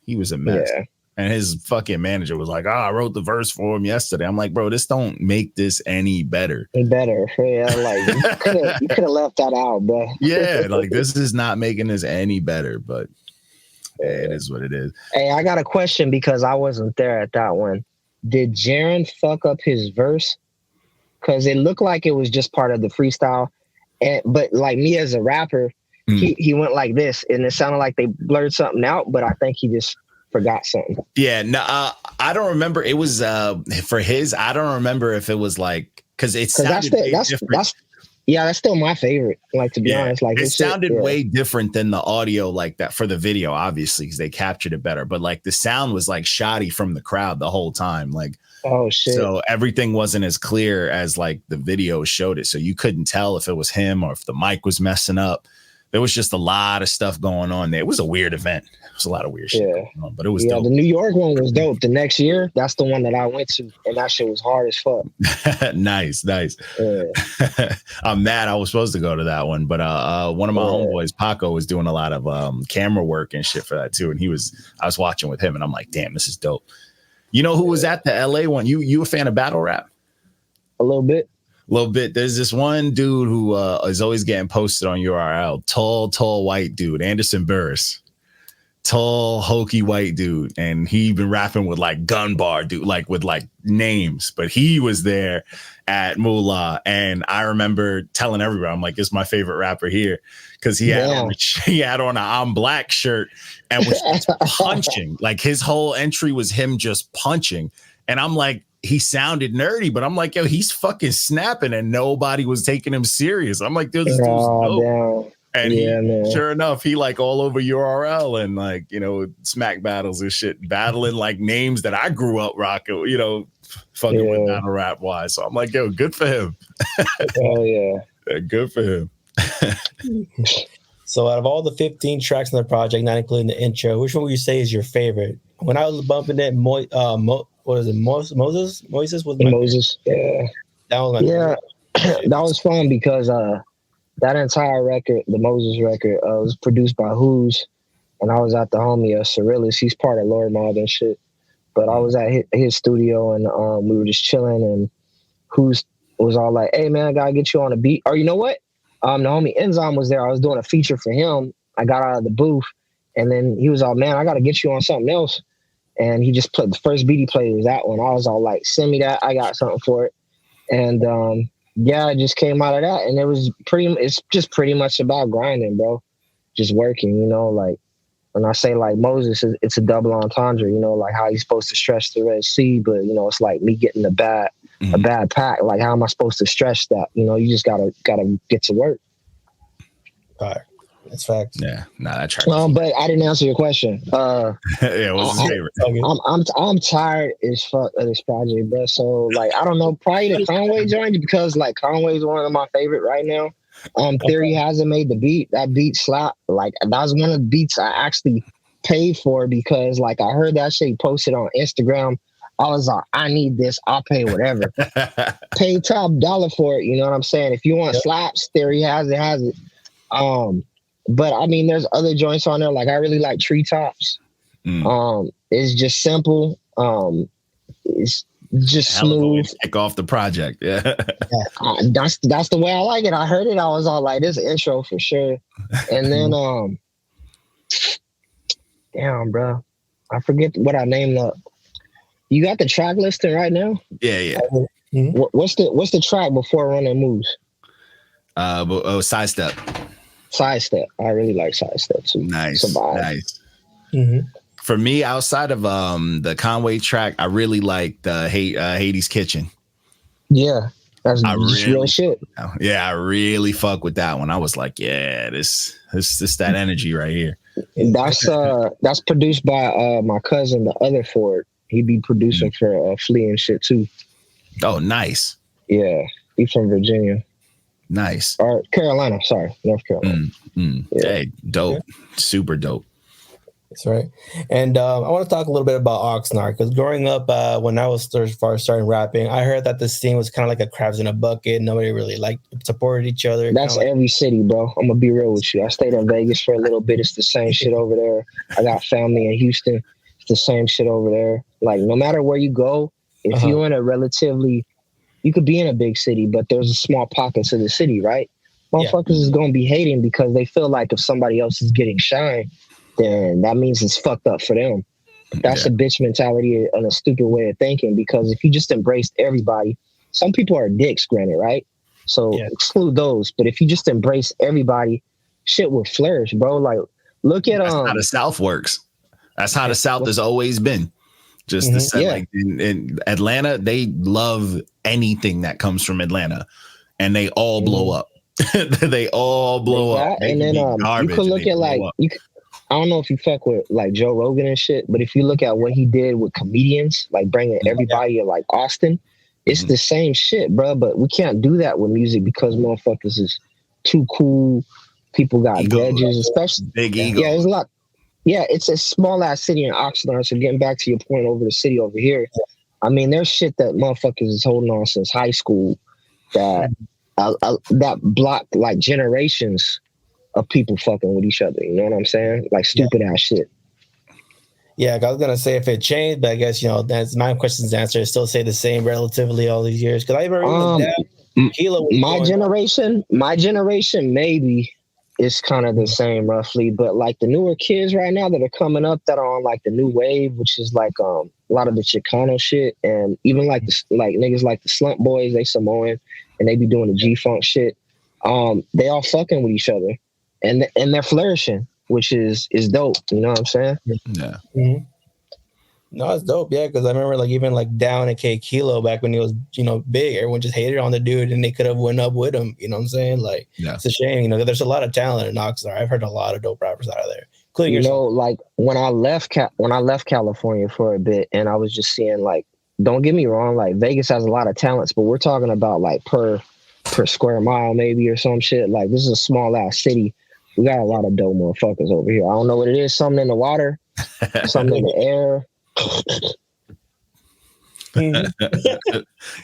Speaker 2: He was a mess. Yeah. And his fucking manager was like, I wrote the verse for him yesterday. I'm like, bro, this don't make this any better.
Speaker 3: Yeah, like you could have left that out, bro.
Speaker 2: Yeah, like this is not making this any better, but it is what it is.
Speaker 3: Hey, I got a question because I wasn't there at that one. Did Jaron fuck up his verse? Because it looked like it was just part of the freestyle. But like me as a rapper, he went like this, and it sounded like they blurred something out, but I think he just forgot something.
Speaker 2: Yeah, no, I don't remember. It was for his. I don't remember if it was like, because it sounded different.
Speaker 3: That's still my favorite. Like, to be honest, like
Speaker 2: it sounded way different than the audio like that for the video, obviously, because they captured it better. But like the sound was like shoddy from the crowd the whole time. Like,
Speaker 3: oh shit!
Speaker 2: So everything wasn't as clear as like the video showed it. So you couldn't tell if it was him or if the mic was messing up. There was just a lot of stuff going on there. It was a weird event. It was a lot of weird shit going on, but it was dope.
Speaker 3: The New York one was dope. The next year, that's the one that I went to, and that shit was hard as fuck.
Speaker 2: Nice.
Speaker 3: Yeah.
Speaker 2: I'm mad I was supposed to go to that one, but one of my homeboys, Paco, was doing a lot of camera work and shit for that too, and I was watching with him, and I'm like, damn, this is dope. You know who was at the LA one? You a fan of battle rap?
Speaker 3: A little bit.
Speaker 2: There's this one dude who is always getting posted on URL. Tall white dude, Anderson Burris. Tall, hokey white dude. And he been rapping with like gun bar dude, like with like names. But he was there at Moolah. And I remember telling everybody, I'm like, it's my favorite rapper here. Because he had on a I'm Black shirt and was just punching. Like his whole entry was him just punching. And I'm like, he sounded nerdy, but I'm like, yo, he's fucking snapping, and nobody was taking him serious. I'm like, dude, this dude's dope. And
Speaker 3: yeah, man.
Speaker 2: sure enough, he like all over URL and like, you know, smack battles and shit, battling like names that I grew up rocking, you know, fucking with battle rap wise. So I'm like, yo, good for him.
Speaker 3: Oh yeah.
Speaker 2: Good for him.
Speaker 4: So out of all the 15 tracks in the project, not including the intro, which one would you say is your favorite? When I was bumping it, what was it? Moses was my
Speaker 3: Moses.
Speaker 4: favorite.
Speaker 3: Yeah.
Speaker 4: That was my
Speaker 3: Yeah.
Speaker 4: favorite.
Speaker 3: That was fun because that entire record, the Moses record, was produced by Who's, and I was at the homie Cyrilus. He's part of Lord Mob and shit. But I was at his studio and we were just chilling, and Who's was all like, "Hey man, I gotta get you on a beat." Or you know what? The homie Enzyme was there. I was doing a feature for him. I got out of the booth, and then he was all, "Man, I gotta get you on something else." And he just played the first beat he played was that one. I was all like, "Send me that. I got something for it." And yeah, it just came out of that, and it's just pretty much about grinding, bro. Just working, you know, like when I say like Moses, it's a double entendre, you know, like how he's supposed to stretch the Red Sea, but you know, it's like me getting a bad pack. Like, how am I supposed to stretch that? You know, you just gotta get to work.
Speaker 4: All right. That's facts.
Speaker 2: Yeah, that track.
Speaker 3: But I didn't answer your question.
Speaker 2: Yeah, what's his favorite?
Speaker 3: I'm tired as fuck of this project, bro. So like, I don't know, probably the Conway joint, because like Conway's one of my favorite right now. Theory hasn't made the beat. That beat slap. Like, that was one of the beats I actually paid for, because like I heard that shit posted on Instagram. I was like, I need this. I'll pay whatever. Pay top dollar for it. You know what I'm saying? If you want slaps, Theory has it. But I mean, there's other joints on there. Like, I really like Treetops. It's just simple. It's just smooth.
Speaker 2: Kick off the project. Yeah.
Speaker 3: That's the way I like it. I heard it. I was all like, this intro for sure. And then, damn, bro, I forget what I named up. You got the track listing right now?
Speaker 2: Yeah.
Speaker 3: What's the track before Running Moves?
Speaker 2: Sidestep.
Speaker 3: Sidestep. I really like Sidestep too.
Speaker 2: Nice.
Speaker 3: Mm-hmm.
Speaker 2: For me, outside of the Conway track, I really like the Hades Kitchen.
Speaker 3: Yeah, that's real shit.
Speaker 2: Yeah, I really fuck with that one. I was like, yeah, this that energy right here.
Speaker 3: That's produced by my cousin, the other Ford. He be producing for Flea and shit too.
Speaker 2: Oh, nice.
Speaker 3: Yeah, he's from Virginia.
Speaker 2: Nice.
Speaker 3: Or Carolina, sorry. North Carolina.
Speaker 2: Yeah. Hey, dope. Yeah. Super dope.
Speaker 4: That's right. And I want to talk a little bit about Oxnard, because growing up, when I was first starting rapping, I heard that the scene was kind of like a crabs in a bucket. Nobody really supported each other.
Speaker 3: That's every city, bro. I'm going to be real with you. I stayed in Vegas for a little bit. It's the same shit over there. I got family in Houston. It's the same shit over there. Like, no matter where you go, if you're in a relatively... You could be in a big city, but there's a small pockets of the city, right? Motherfuckers is going to be hating because they feel like if somebody else is getting shine, then that means it's fucked up for them. But that's a bitch mentality and a stupid way of thinking, because if you just embraced everybody, some people are dicks, granted, right? So exclude those. But if you just embrace everybody, shit will flourish, bro. Like, look at...
Speaker 2: That's how the South works. That's how the South has always been. Just to say, like in Atlanta, they love anything that comes from Atlanta, and they all blow up. They all blow up.
Speaker 3: And then you could look at like I don't know if you fuck with like Joe Rogan and shit, but if you look at what he did with comedians, like bringing everybody to like Austin, it's the same shit, bro. But we can't do that with music because motherfuckers is too cool. People got grudges, especially
Speaker 2: big ego.
Speaker 3: Yeah, there's a lot. Yeah, it's a small ass city in Oxnard. So getting back to your point over the city over here, I mean, there's shit that motherfuckers is holding on since high school that that blocked like generations of people fucking with each other. You know what I'm saying? Like stupid ass shit.
Speaker 4: Yeah, I was gonna say if it changed, but I guess that's my question's answer. Still say the same relatively all these years. Because I remember my generation maybe. It's kind of the same roughly, but like the newer kids right now that are coming up that are on like the new wave, which is like a lot of the Chicano shit, and even like niggas like the Slump Boys, they Samoan and they be doing the G-Funk shit. They all fucking with each other, and they're flourishing, which is dope. You know what I'm saying?
Speaker 2: Yeah.
Speaker 4: No, it's dope, yeah, because I remember like even like Down and K Kilo back when he was, big, everyone just hated on the dude and they could have went up with him, you know what I'm saying? Like, it's a shame, there's a lot of talent in Oxnard. I've heard a lot of dope rappers out of there, including yourself.
Speaker 3: Like when I left California for a bit and I was just seeing like, don't get me wrong, like Vegas has a lot of talents, but we're talking about like per square mile maybe or some shit. Like this is a small ass city. We got a lot of dope motherfuckers over here. I don't know what it is, something in the water, something in the air.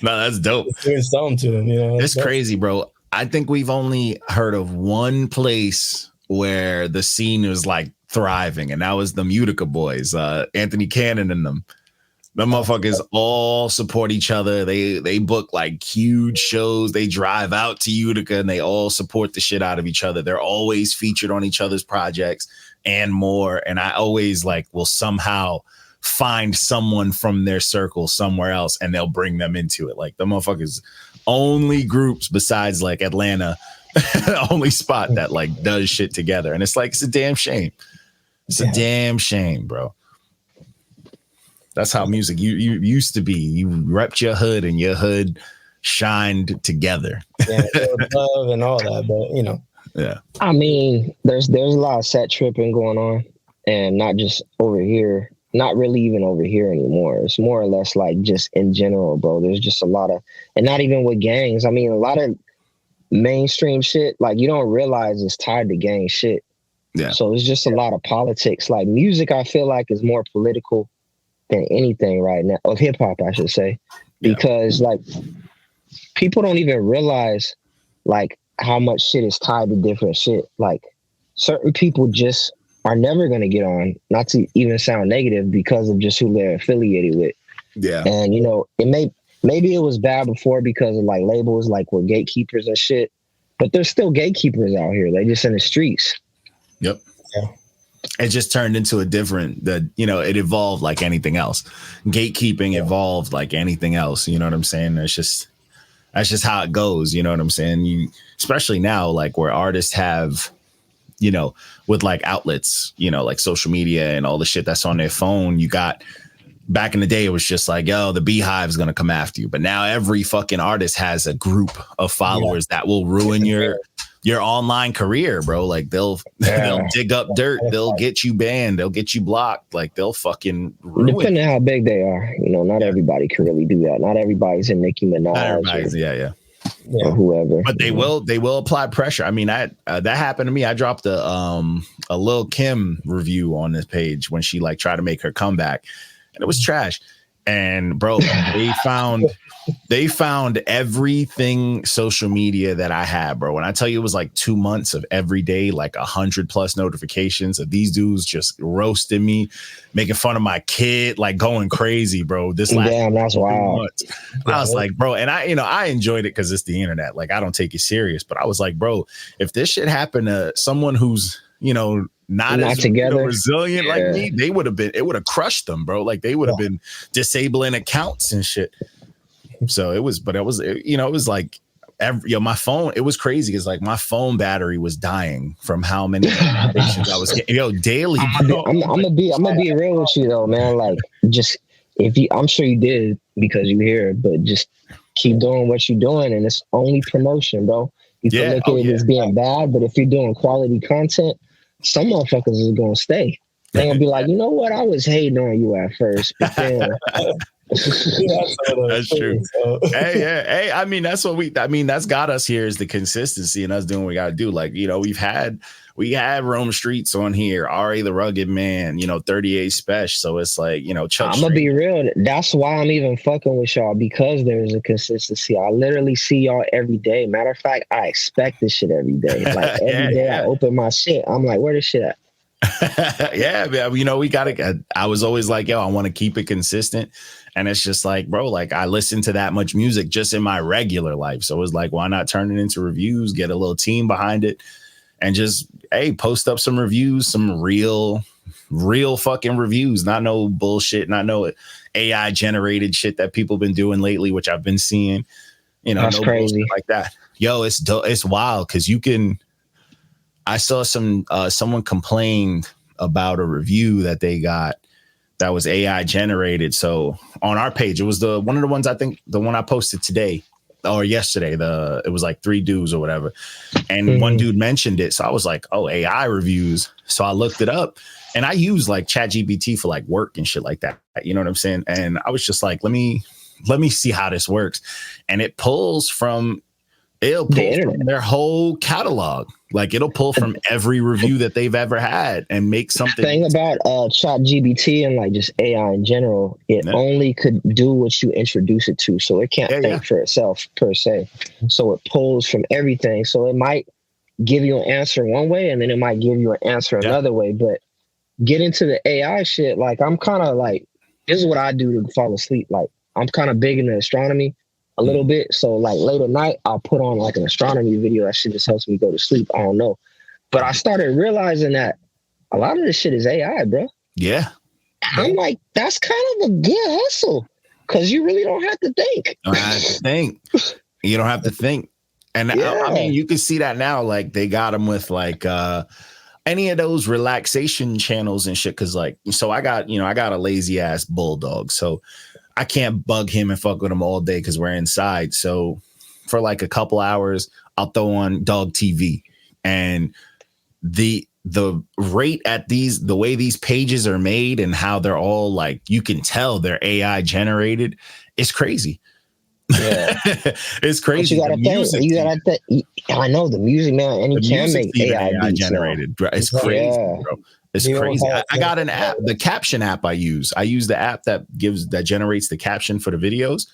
Speaker 2: No, that's dope.
Speaker 4: Doing something to him,
Speaker 2: It's crazy, bro. I think we've only heard of one place where the scene was like thriving, and that was the Utica boys, Anthony Cannon and them. The motherfuckers all support each other. They book like huge shows. They drive out to Utica and they all support the shit out of each other. They're always featured on each other's projects and more. And I always like will somehow find someone from their circle somewhere else and they'll bring them into it. Like the motherfuckers only groups besides like Atlanta, only spot that like does shit together. And it's like, it's a damn shame. It's a damn shame, bro. That's how music you used to be. You repped your hood and your hood shined together.
Speaker 4: Yeah, love and all that, but
Speaker 2: Yeah.
Speaker 3: I mean, there's a lot of set tripping going on, and not just over here, not really even over here anymore. It's more or less like just in general, bro. There's just a lot of, and not even with gangs. I mean, a lot of mainstream shit, like you don't realize it's tied to gang shit.
Speaker 2: Yeah.
Speaker 3: So it's just a lot of politics. Like music, I feel like is more political than anything right now, of hip hop, I should say, because like people don't even realize like how much shit is tied to different shit. Like certain people just are never going to get on, not to even sound negative, because of just who they're affiliated with.
Speaker 2: Yeah.
Speaker 3: And maybe it was bad before because of like labels like were gatekeepers and shit, but there's still gatekeepers out here. They just in the streets.
Speaker 2: Yep.
Speaker 4: Yeah.
Speaker 2: It just turned into a different, it evolved like anything else. Gatekeeping evolved like anything else. You know what I'm saying? That's just how it goes. You know what I'm saying? Especially now, like where artists have, with like outlets, like social media and all the shit that's on their phone. You got, back in the day, it was just like, yo, the Beehive's going to come after you. But now every fucking artist has a group of followers that will ruin your online career, bro. Like they'll dig up dirt, they'll get you banned, they'll get you blocked, like they'll fucking ruin.
Speaker 3: Depending on how big they are, not everybody can really do that. Not everybody's in Nicki Minaj or whoever. But
Speaker 2: they will apply pressure. I mean, that happened to me. I dropped a Lil Kim review on this page when she like tried to make her comeback, and it was trash. And bro, they found everything social media that I had, bro. When I tell you it was like 2 months of every day, like 100+ notifications of these dudes just roasting me, making fun of my kid, like going crazy, bro. This last
Speaker 3: that's wild.
Speaker 2: I was like, bro, and I enjoyed it because it's the internet. Like I don't take it serious, but I was like, bro, if this shit happened to someone who's not as
Speaker 3: together,
Speaker 2: resilient like me, it would have crushed them, bro. Like they would have been disabling accounts and shit. So it was like my phone, it was crazy. It's like my phone battery was dying from how many notifications I was getting daily.
Speaker 3: I'm gonna be real with you though, man. Like just I'm sure you did because you hear it, but just keep doing what you're doing, and it's only promotion, bro. You can look at it as being bad, but if you're doing quality content, some motherfuckers is gonna stay. They're gonna be like, you know what? I was hating on you at first, but then
Speaker 2: that's true. Hey, I mean, that's got us here is the consistency and us doing what we gotta do. Like, we had Rome Streets on here, Ari the Rugged Man, 38 Special. So it's like, Chuck.
Speaker 3: I'm gonna be real. That's why I'm even fucking with y'all, because there's a consistency. I literally see y'all every day. Matter of fact, I expect this shit every day. Like every day I open my shit, I'm like, where this shit at?
Speaker 2: We gotta. I was always like, yo, I want to keep it consistent. And it's just like, bro, like I listen to that much music just in my regular life. So it's like, why not turn it into reviews, get a little team behind it, and just, post up some reviews, some real fucking reviews, not no bullshit, not no AI generated shit that people been doing lately, which I've been seeing,
Speaker 3: that's
Speaker 2: no
Speaker 3: crazy
Speaker 2: like that. Yo, it's wild. Cause I saw someone complained about a review that they got that was AI generated. So on our page, it was the one of the ones, I think the one I posted today or yesterday. It was like 3 dudes or whatever. And one dude mentioned it. So I was like, oh, AI reviews. So I looked it up, and I use like ChatGPT for like work and shit like that. You know what I'm saying? And I was just like, let me see how this works. And it'll pull from their whole catalog. Like it'll pull from every review that they've ever had and make something.
Speaker 3: The thing about ChatGPT and like just AI in general, it only could do what you introduce it to. So it can't think for itself per se. So it pulls from everything. So it might give you an answer one way, and then it might give you an answer another way. But get into the AI shit. Like I'm kind of like, this is what I do to fall asleep. Like I'm kind of big into astronomy a little bit. So like late at night, I'll put on like an astronomy video. That shit just helps me go to sleep. I don't know. But I started realizing that a lot of this shit is AI, bro.
Speaker 2: Yeah.
Speaker 3: I'm like, that's kind of a good hustle because you really don't have to think.
Speaker 2: You don't have to think. And I mean, you can see that now. Like they got them with like any of those relaxation channels and shit. Cause like, so I got a lazy ass bulldog. So I can't bug him and fuck with him all day because we're inside. So for like a couple hours, I'll throw on dog TV, and the rate at the way these pages are made and how they're all like, you can tell they're AI generated. It's crazy. Yeah. It's crazy.
Speaker 3: I know the music, man, and you can make AI
Speaker 2: generated. Bro. It's crazy, bro. It's crazy. I got an app, the caption app I use the app that generates the caption for the videos.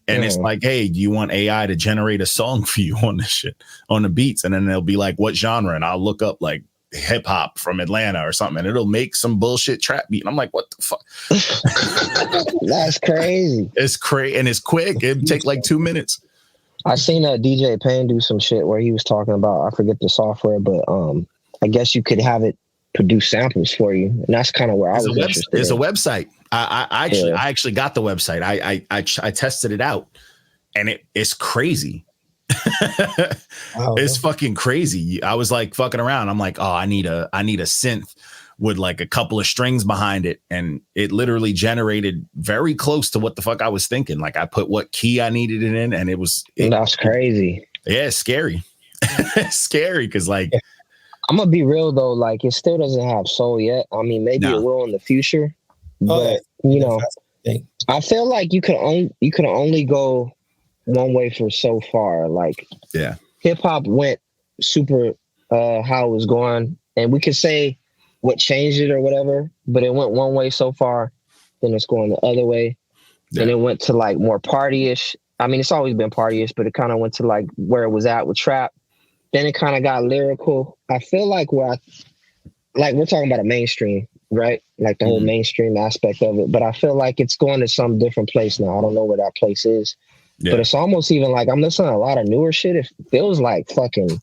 Speaker 2: And it's like, hey, do you want AI to generate a song for you on this shit, on the beats? And then they'll be like, what genre? And I'll look up like hip hop from Atlanta or something, and it'll make some bullshit trap beat. And I'm like, what the fuck?
Speaker 3: That's crazy.
Speaker 2: It's crazy. And it's quick. It'd take like 2 minutes.
Speaker 3: I seen DJ Payne do some shit where he was talking about, I forget the software, but I guess you could have it produce samples for you, and that's kind of where I was interested.
Speaker 2: There's a website. I actually got the website. I tested it out, and it's crazy. It's fucking crazy. I was like fucking around. I'm like, oh, I need a synth with like a couple of strings behind it, and it literally generated very close to what the fuck I was thinking. Like I put what key I needed it in, and
Speaker 3: that's crazy.
Speaker 2: Yeah, it's scary. It's scary because like.
Speaker 3: I'm gonna be real though, like it still doesn't have soul yet. I mean, maybe it will in the future, but you know, I feel like you could only go one way for so far. Like, hip hop went super how it was going, and we could say what changed it or whatever, but it went one way so far, then it's going the other way, and it went to like more party-ish. I mean, it's always been party-ish, but it kind of went to like where it was at with trap. Then it kind of got lyrical. I feel like we're talking about a mainstream, right? Like the whole mainstream aspect of it. But I feel like it's going to some different place now. I don't know where that place is. Yeah. But it's almost even like I'm listening to a lot of newer shit. It feels like fucking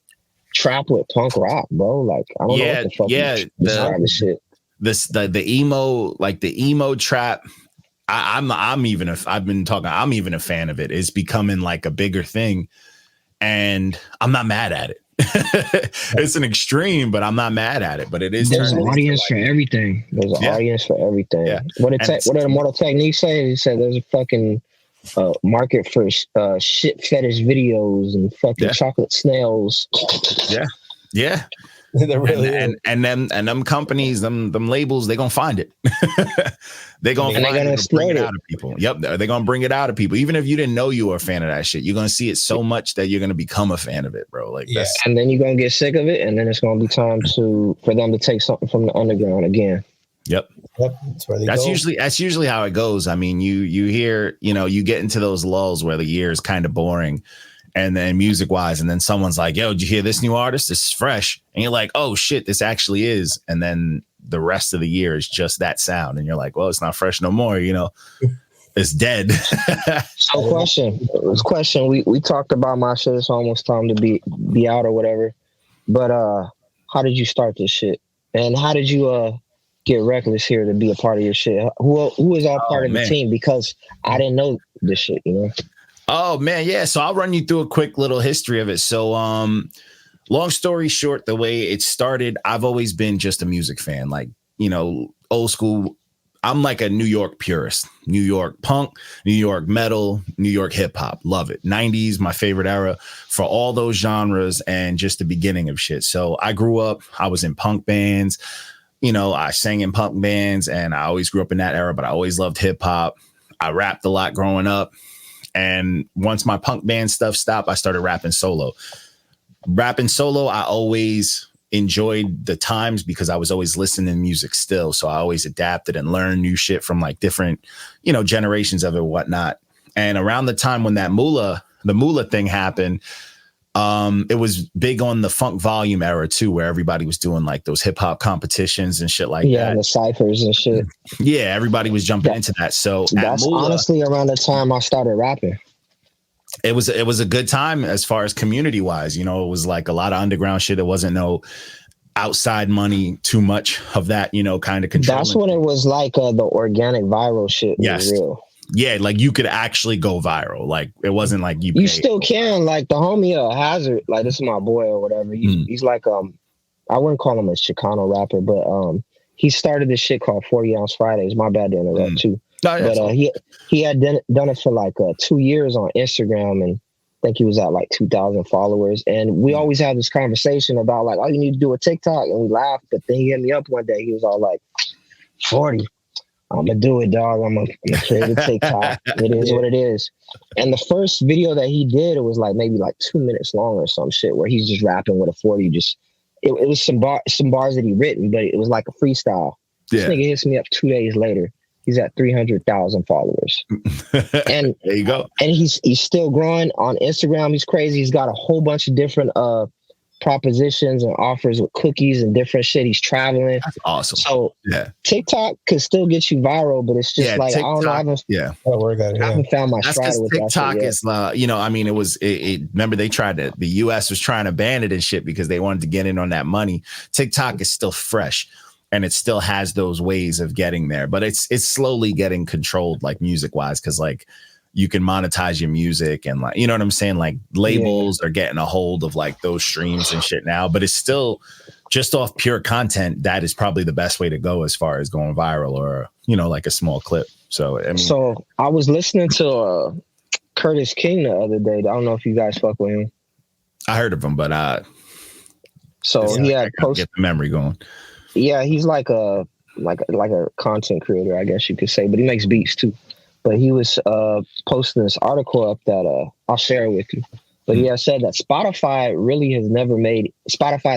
Speaker 3: trap with punk rock, bro. Like I don't know what the fuck describe this shit.
Speaker 2: The emo, like the emo trap. I'm even a fan of it. It's becoming like a bigger thing. And I'm not mad at it. It's an extreme, but I'm not mad at it. But it is.
Speaker 3: There's an audience for everything. There's an audience for everything. Yeah. What did the Mortal Technique say? He said there's a fucking market for shit fetish videos and fucking chocolate snails.
Speaker 2: Yeah. And them companies, them labels, they're gonna find it. They're gonna bring it out of people. Yep, they're gonna bring it out of people. Even if you didn't know you were a fan of that shit, you're gonna see it so much that you're gonna become a fan of it, bro. Like
Speaker 3: and then you're gonna get sick of it, and then it's gonna be time for them to take something from the underground again.
Speaker 2: Yep.
Speaker 4: That's where
Speaker 2: that's usually how it goes. I mean, you hear, you get into those lulls where the year is kind of boring. And then music wise, and then someone's like, yo, did you hear this new artist? This is fresh. And you're like, oh shit, this actually is. And then the rest of the year is just that sound. And you're like, well, it's not fresh no more. It's dead.
Speaker 3: So question. We talked about my shit. It's almost time to be out or whatever. But how did you start this shit? And how did you get Reckless here to be a part of your shit? Who is all part of the team? Because I didn't know this shit,
Speaker 2: Oh man, yeah. So I'll run you through a quick little history of it. So long story short, the way it started, I've always been just a music fan, like, old school I'm like a New York purist. New York punk, New York metal, New York hip hop. Love it. 90s, my favorite era for all those genres and just the beginning of shit. So I grew up, I was in punk bands. You know, I sang in punk bands and I always grew up in that era, but I always loved hip hop. I rapped a lot growing up. And once my punk band stuff stopped, I started rapping solo. Rapping solo, I always enjoyed the times because I was always listening to music still. So I always adapted and learned new shit from like different, you know, generations of it and whatnot. And around the time when the Moolah thing happened, it was big on the Funk Volume era too, where everybody was doing like those hip hop competitions and shit like that.
Speaker 3: Yeah, the ciphers and shit.
Speaker 2: Yeah, everybody was jumping into that. So
Speaker 3: that's Moolah, honestly around the time I started rapping.
Speaker 2: It was a good time as far as community wise. You know, it was like a lot of underground shit. It wasn't no outside money, too much of that, you know, kind of control.
Speaker 3: That's when it was like the organic viral shit was real.
Speaker 2: Yeah, like you could actually go viral. Like it wasn't like you
Speaker 3: still can. Like the homie Hazard, like this is my boy or whatever. He's like I wouldn't call him a Chicano rapper, but he started this shit called 40 Ounce Fridays. My bad to interrupt too. No, but he had done it for like 2 years on Instagram, and I think he was at like 2,000 followers. And we always had this conversation about like, oh, you need to do a TikTok, and we laughed. But then he hit me up one day. He was all like, 40. I'm gonna do it, dog. I'm gonna create a TikTok. It is what it is. And the first video that he did, it was like maybe like 2 minutes long or some shit, where he's just rapping with a 40. It was some bars that he written, but it was like a freestyle. This nigga hits me up 2 days later. He's at 300,000 followers. And
Speaker 2: there you go.
Speaker 3: And he's still growing on Instagram. He's crazy. He's got a whole bunch of different propositions and offers with cookies and different shit. He's traveling.
Speaker 2: That's awesome.
Speaker 3: So TikTok could still get you viral, but it's just like, TikTok, I don't know. I haven't found my stride with
Speaker 2: TikTok
Speaker 3: that shit
Speaker 2: is, you know, I mean, remember the US was trying to ban it and shit because they wanted to get in on that money. TikTok is still fresh. And it still has those ways of getting there, but it's slowly getting controlled, like music wise, because like you can monetize your music and like, you know what I'm saying? Like labels are getting a hold of like those streams and shit now, but it's still just off pure content. That is probably the best way to go as far as going viral or, you know, like a small clip. So, I mean,
Speaker 3: so I was listening to Curtis King the other day. I don't know if you guys fuck with him.
Speaker 2: I heard of him, but
Speaker 3: so he had
Speaker 2: get the memory going.
Speaker 3: Yeah, he's like a content creator, I guess you could say, but he makes beats too. But he was posting this article up that I'll share with you. But he has said that Spotify,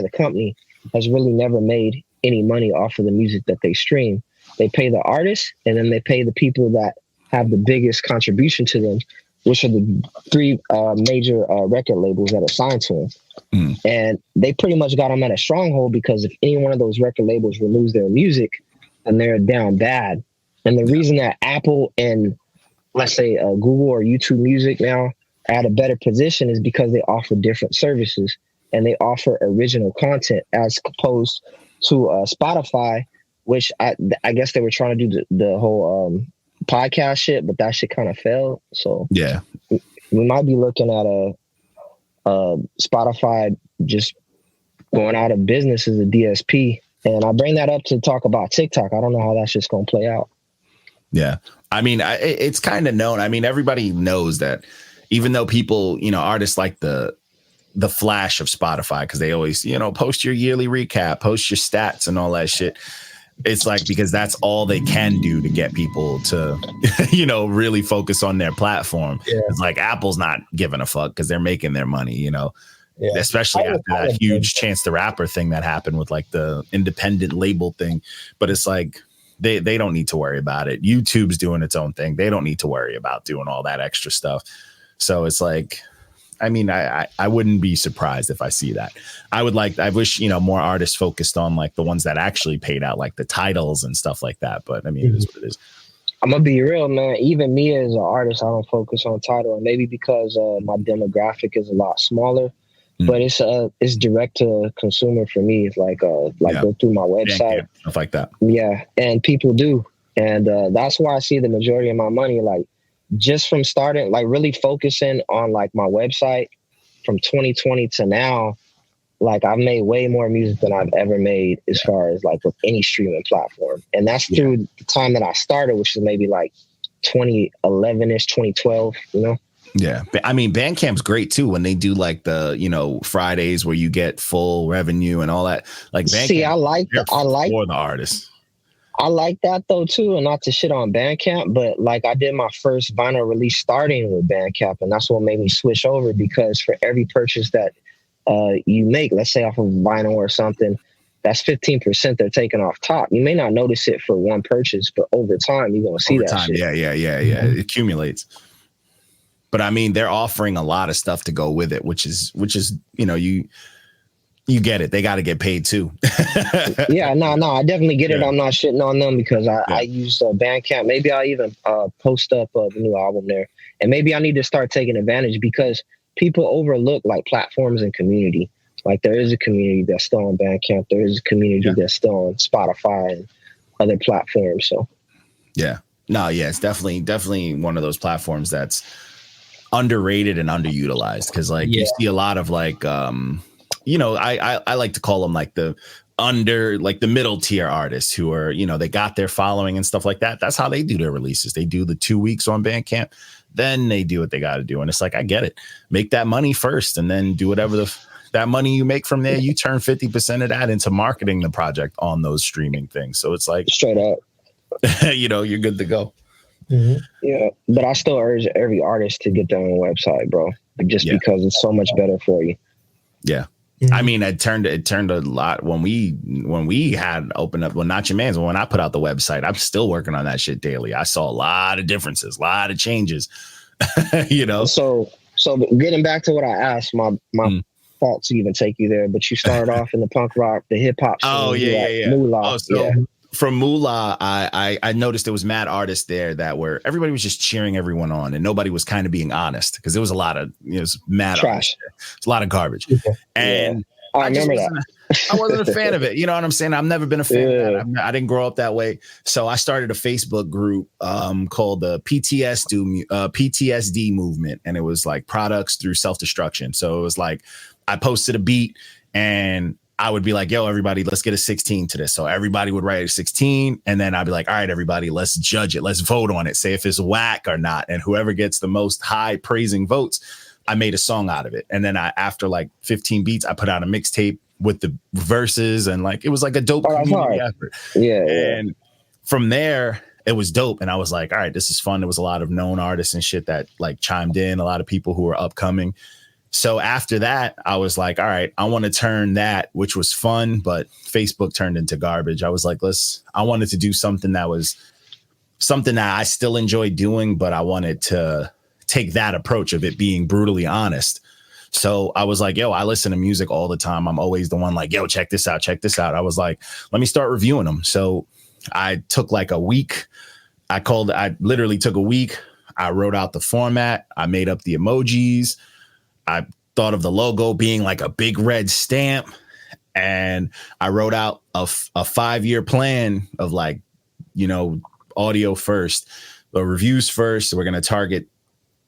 Speaker 3: the company, has really never made any money off of the music that they stream. They pay the artists, and then they pay the people that have the biggest contribution to them, which are the three major record labels that are signed to them. And they pretty much got them at a stronghold because if any one of those record labels removes their music, then they're down bad. And the reason that Apple and let's say Google or YouTube Music now are at a better position is because they offer different services and they offer original content as opposed to Spotify, which I guess they were trying to do the whole podcast shit, but that shit kind of failed. So
Speaker 2: yeah,
Speaker 3: we might be looking at a Spotify just going out of business as a DSP. And I bring that up to talk about TikTok. I don't know how that's just going to play out.
Speaker 2: Yeah. I mean, it's kind of known. I mean, everybody knows that even though people, you know, artists like the flash of Spotify, because they always, you know, post your yearly recap, post your stats and all that shit. It's like, because that's all they can do to get people to, you know, really focus on their platform. Yeah. It's like Apple's not giving a fuck because they're making their money, you know, especially after that huge Chance the Rapper thing that happened with like the independent label thing. But it's like they don't need to worry about it. YouTube's doing its own thing. They don't need to worry about doing all that extra stuff. So it's like, I mean, I wouldn't be surprised if I see that. I wish, you know, more artists focused on like the ones that actually paid out, like the titles and stuff like that. But I mean, it is what it is.
Speaker 3: I'm gonna be real, man. Even me as an artist, I don't focus on title, and maybe because my demographic is a lot smaller. But it's direct to consumer for me. It's like go through my website,
Speaker 2: stuff like that.
Speaker 3: Yeah, and people do, and that's why I see the majority of my money like. Just from starting, like really focusing on like my website from 2020 to now, like I've made way more music than I've ever made as far as like with any streaming platform. And that's through the time that I started, which is maybe like 2011-ish, 2012, you know?
Speaker 2: Yeah. I mean, Bandcamp's great too when they do like the, you know, Fridays where you get full revenue and all that. Like Bandcamp,
Speaker 3: see, I like
Speaker 2: for the artists.
Speaker 3: I like that though too, and not to shit on Bandcamp, but like I did my first vinyl release starting with Bandcamp, and that's what made me switch over, because for every purchase that you make, let's say off of vinyl or something, that's 15% they're taking off top. You may not notice it for one purchase, but over time you're gonna see that shit.
Speaker 2: Yeah. It accumulates. But I mean, they're offering a lot of stuff to go with it, which is, you know, you get it. They got to get paid too.
Speaker 3: Yeah, no, I definitely get it. I'm not shitting on them because I use Bandcamp. Maybe I'll even post up the new album there. And maybe I need to start taking advantage, because people overlook like platforms and community. Like there is a community that's still on Bandcamp. There is a community that's still on Spotify and other platforms. So it's definitely one of those platforms that's underrated and underutilized, because like you see a lot of like you know, I like to call them like the middle tier artists who are, you know, they got their following and stuff like that. That's how they do their releases. They do the 2 weeks on Bandcamp, then they do what they got to do. And it's like, I get it. Make that money first and then do whatever that money you make from there, you turn 50% of that into marketing the project on those streaming things. So it's like straight up,
Speaker 2: you know, you're good to go.
Speaker 3: Mm-hmm. Yeah. But I still urge every artist to get their own website, bro, just because it's so much better for you.
Speaker 2: Yeah. Mm-hmm. I mean, it turned a lot when we had opened up. Well, not your man's. When I put out the website, I'm still working on that shit daily. I saw a lot of differences, a lot of changes. You know. So getting back to what I asked, my fault to even take you there, but you started off in the punk rock, the hip hop. Oh yeah.
Speaker 3: Moolah.
Speaker 2: From Moolah, I noticed there was mad artists there that were, everybody was just cheering everyone on, and nobody was kind of being honest, because there was a lot of, you know, mad trash. It's a lot of garbage. And
Speaker 3: I remember that.
Speaker 2: I wasn't a fan of it. You know what I'm saying? I've never been a fan of that. I didn't grow up that way. So I started a Facebook group called the PTSD movement. And it was like products through self-destruction. So it was like, I posted a beat and I would be like, yo, everybody, let's get a 16 to this. So everybody would write a 16. And then I'd be like, all right, everybody, let's judge it. Let's vote on it. Say if it's whack or not. And whoever gets the most high praising votes, I made a song out of it. And then after like 15 beats, I put out a mixtape with the verses, and like, it was like a dope community effort. Yeah. And from there, it was dope. And I was like, all right, this is fun. There was a lot of known artists and shit that like chimed in, a lot of people who were upcoming. So after that, I was like, all right, I want to turn that, which was fun, but Facebook turned into garbage. I was like, I wanted to do something that was something that I still enjoy doing, but I wanted to take that approach of it being brutally honest. So I was like, yo, I listen to music all the time. I'm always the one like, yo, check this out. I was like, let me start reviewing them. So I took like a week. I literally took a week. I wrote out the format. I made up the emojis. I thought of the logo being like a big red stamp, and I wrote out a 5-year plan of like, you know, audio first, the reviews first. So we're going to target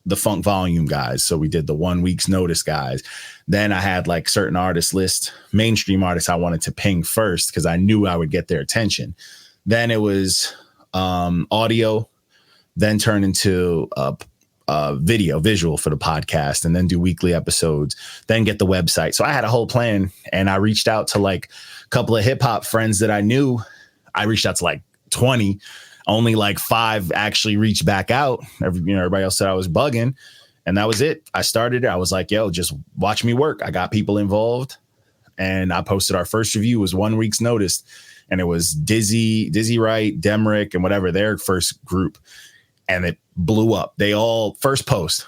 Speaker 2: the funk volume guys. So we did the 1 week's notice guys. Then I had like certain artist list, mainstream artists I wanted to ping first, because I knew I would get their attention. Then it was audio, then turn into visual for the podcast, and then do weekly episodes, then get the website. So I had a whole plan, and I reached out to like a couple of hip hop friends that I knew. I reached out to like 20, only like 5 actually reached back out. Everybody else said I was bugging, and that was it. I started it. I was like, yo, just watch me work. I got people involved, and I posted our first review. It was 1 week's notice, and it was Dizzy Wright, Demrick, and whatever, their first group. And it blew up. They all first post.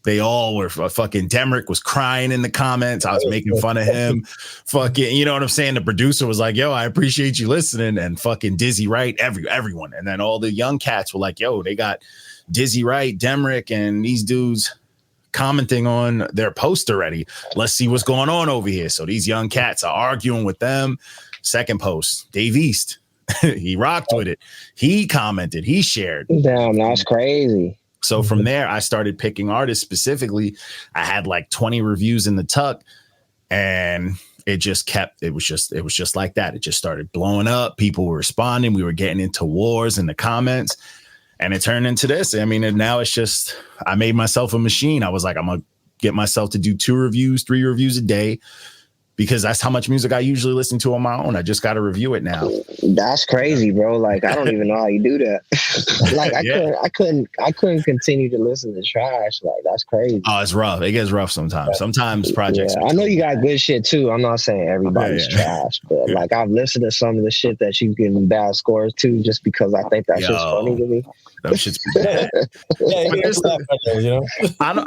Speaker 2: They all were fucking. Demrick was crying in the comments. I was making fun of him. Fucking, you know what I'm saying? The producer was like, yo, I appreciate you listening. And fucking Dizzy Wright, everyone. And then all the young cats were like, yo, they got Dizzy Wright, Demrick, and these dudes commenting on their post already. Let's see what's going on over here. So these young cats are arguing with them. Second post, Dave East. He rocked with it. He commented, he shared.
Speaker 3: Damn, that's crazy.
Speaker 2: So from there, I started picking artists specifically. I had like 20 reviews in the tuck, and it was just like that. It just started blowing up. People were responding. We were getting into wars in the comments, and it turned into this. I mean, and now it's just, I made myself a machine. I was like, I'm going to get myself to do 2 reviews, 3 reviews a day, because that's how much music I usually listen to on my own. I just got to review it now.
Speaker 3: That's crazy, bro. Like, I don't even know how you do that. Like, I couldn't continue to listen to trash. Like, that's crazy.
Speaker 2: Oh, it's rough. It gets rough sometimes. Sometimes projects.
Speaker 3: Yeah, I know you got good shit too. I'm not saying everybody's trash, but like, I've listened to some of the shit that you've given bad scores to, just because I think that shit's funny to me.
Speaker 2: That shit's bad.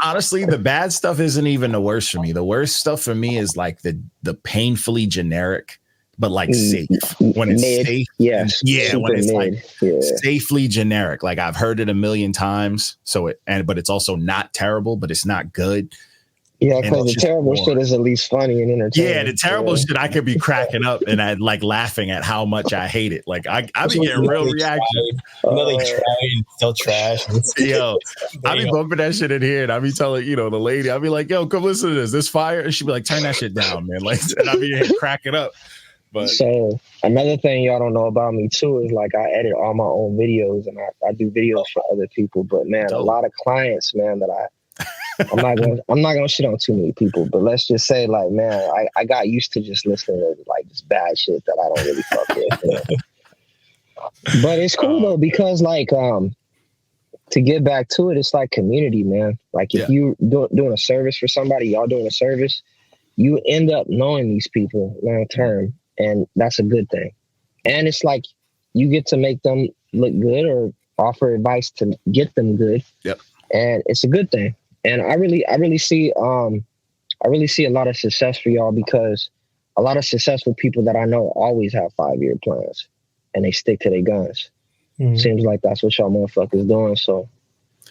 Speaker 2: Honestly, the bad stuff isn't even the worst for me. The worst stuff for me is like the painfully generic, but like safe. When it's safe.
Speaker 3: Yes.
Speaker 2: Yeah. When it's like safely generic. Like, I've heard it a million times. But it's also not terrible, but it's not good.
Speaker 3: Yeah, because the terrible shit is at least funny and entertaining.
Speaker 2: Yeah, the terrible shit, I could be cracking up and I'd like laughing at how much I hate it. Like, I be getting real reaction.
Speaker 4: They try and still trash.
Speaker 2: Yo, I be bumping that shit in here, and I be telling, the lady, I be like, yo, come listen to this fire. And she be like, turn that shit down, man. Like, and I be here cracking up. But
Speaker 3: so another thing y'all don't know about me too is like, I edit all my own videos, and I do videos for other people. But man, a lot of clients, man, that I'm not gonna shit on too many people, but let's just say, like, man, I got used to just listening to like this bad shit that I don't really fuck with. But it's cool though, because like to get back to it, it's like community, man. Like, if you doing a service for somebody, y'all doing a service, you end up knowing these people long term, and that's a good thing. And it's like, you get to make them look good or offer advice to get them good.
Speaker 2: Yep.
Speaker 3: And it's a good thing. And I really see a lot of success for y'all, because a lot of successful people that I know always have 5-year plans, and they stick to their guns. Mm-hmm. Seems like that's what y'all motherfuckers doing. So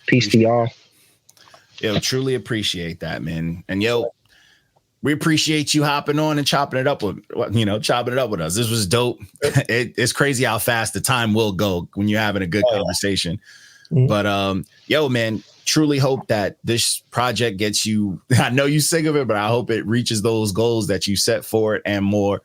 Speaker 3: peace to y'all.
Speaker 2: Yo, truly appreciate that, man. And yo, we appreciate you hopping on and chopping it up with us. This was dope. It's crazy how fast the time will go when you're having a good conversation. Mm-hmm. But yo, man, truly hope that this project gets you, I know you sick of it, but I hope it reaches those goals that you set for it and more,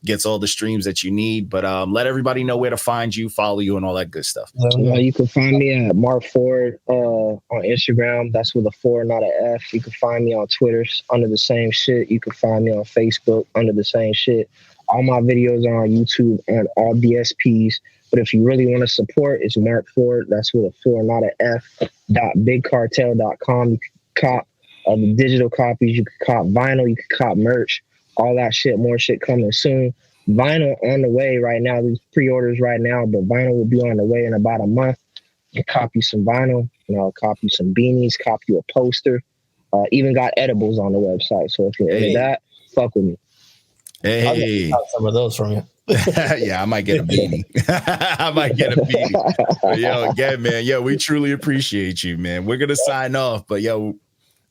Speaker 2: gets all the streams that you need. But let everybody know where to find you, follow you, and all that good stuff.
Speaker 3: You can find me at Mark Ford on Instagram. That's with a 4, not an F. You can find me on Twitter under the same shit. You can find me on Facebook under the same shit. All my videos are on YouTube and all DSPs. But if you really want to support, it's Mark Ford. That's with a 4, not an F. .bigcartel.com. You can cop the digital copies. You can cop vinyl. You can cop merch. All that shit. More shit coming soon. Vinyl on the way right now. There's pre-orders right now, but vinyl will be on the way in about a month. You can cop you some vinyl. Cop you some beanies. Cop you a poster. Even got edibles on the website. So if you're into that, fuck with me.
Speaker 2: Hey,
Speaker 4: I'll get some of those from you.
Speaker 2: Yeah, I might get a beanie. But yo, again, man, we truly appreciate you, man. We're gonna sign off, but yo,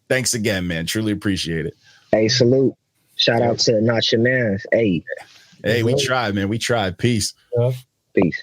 Speaker 2: thanks again, man. Truly appreciate it.
Speaker 3: Hey, salute. Shout out to Not Your Manz. Hey,
Speaker 2: we tried, man. We tried. Peace.
Speaker 3: Peace.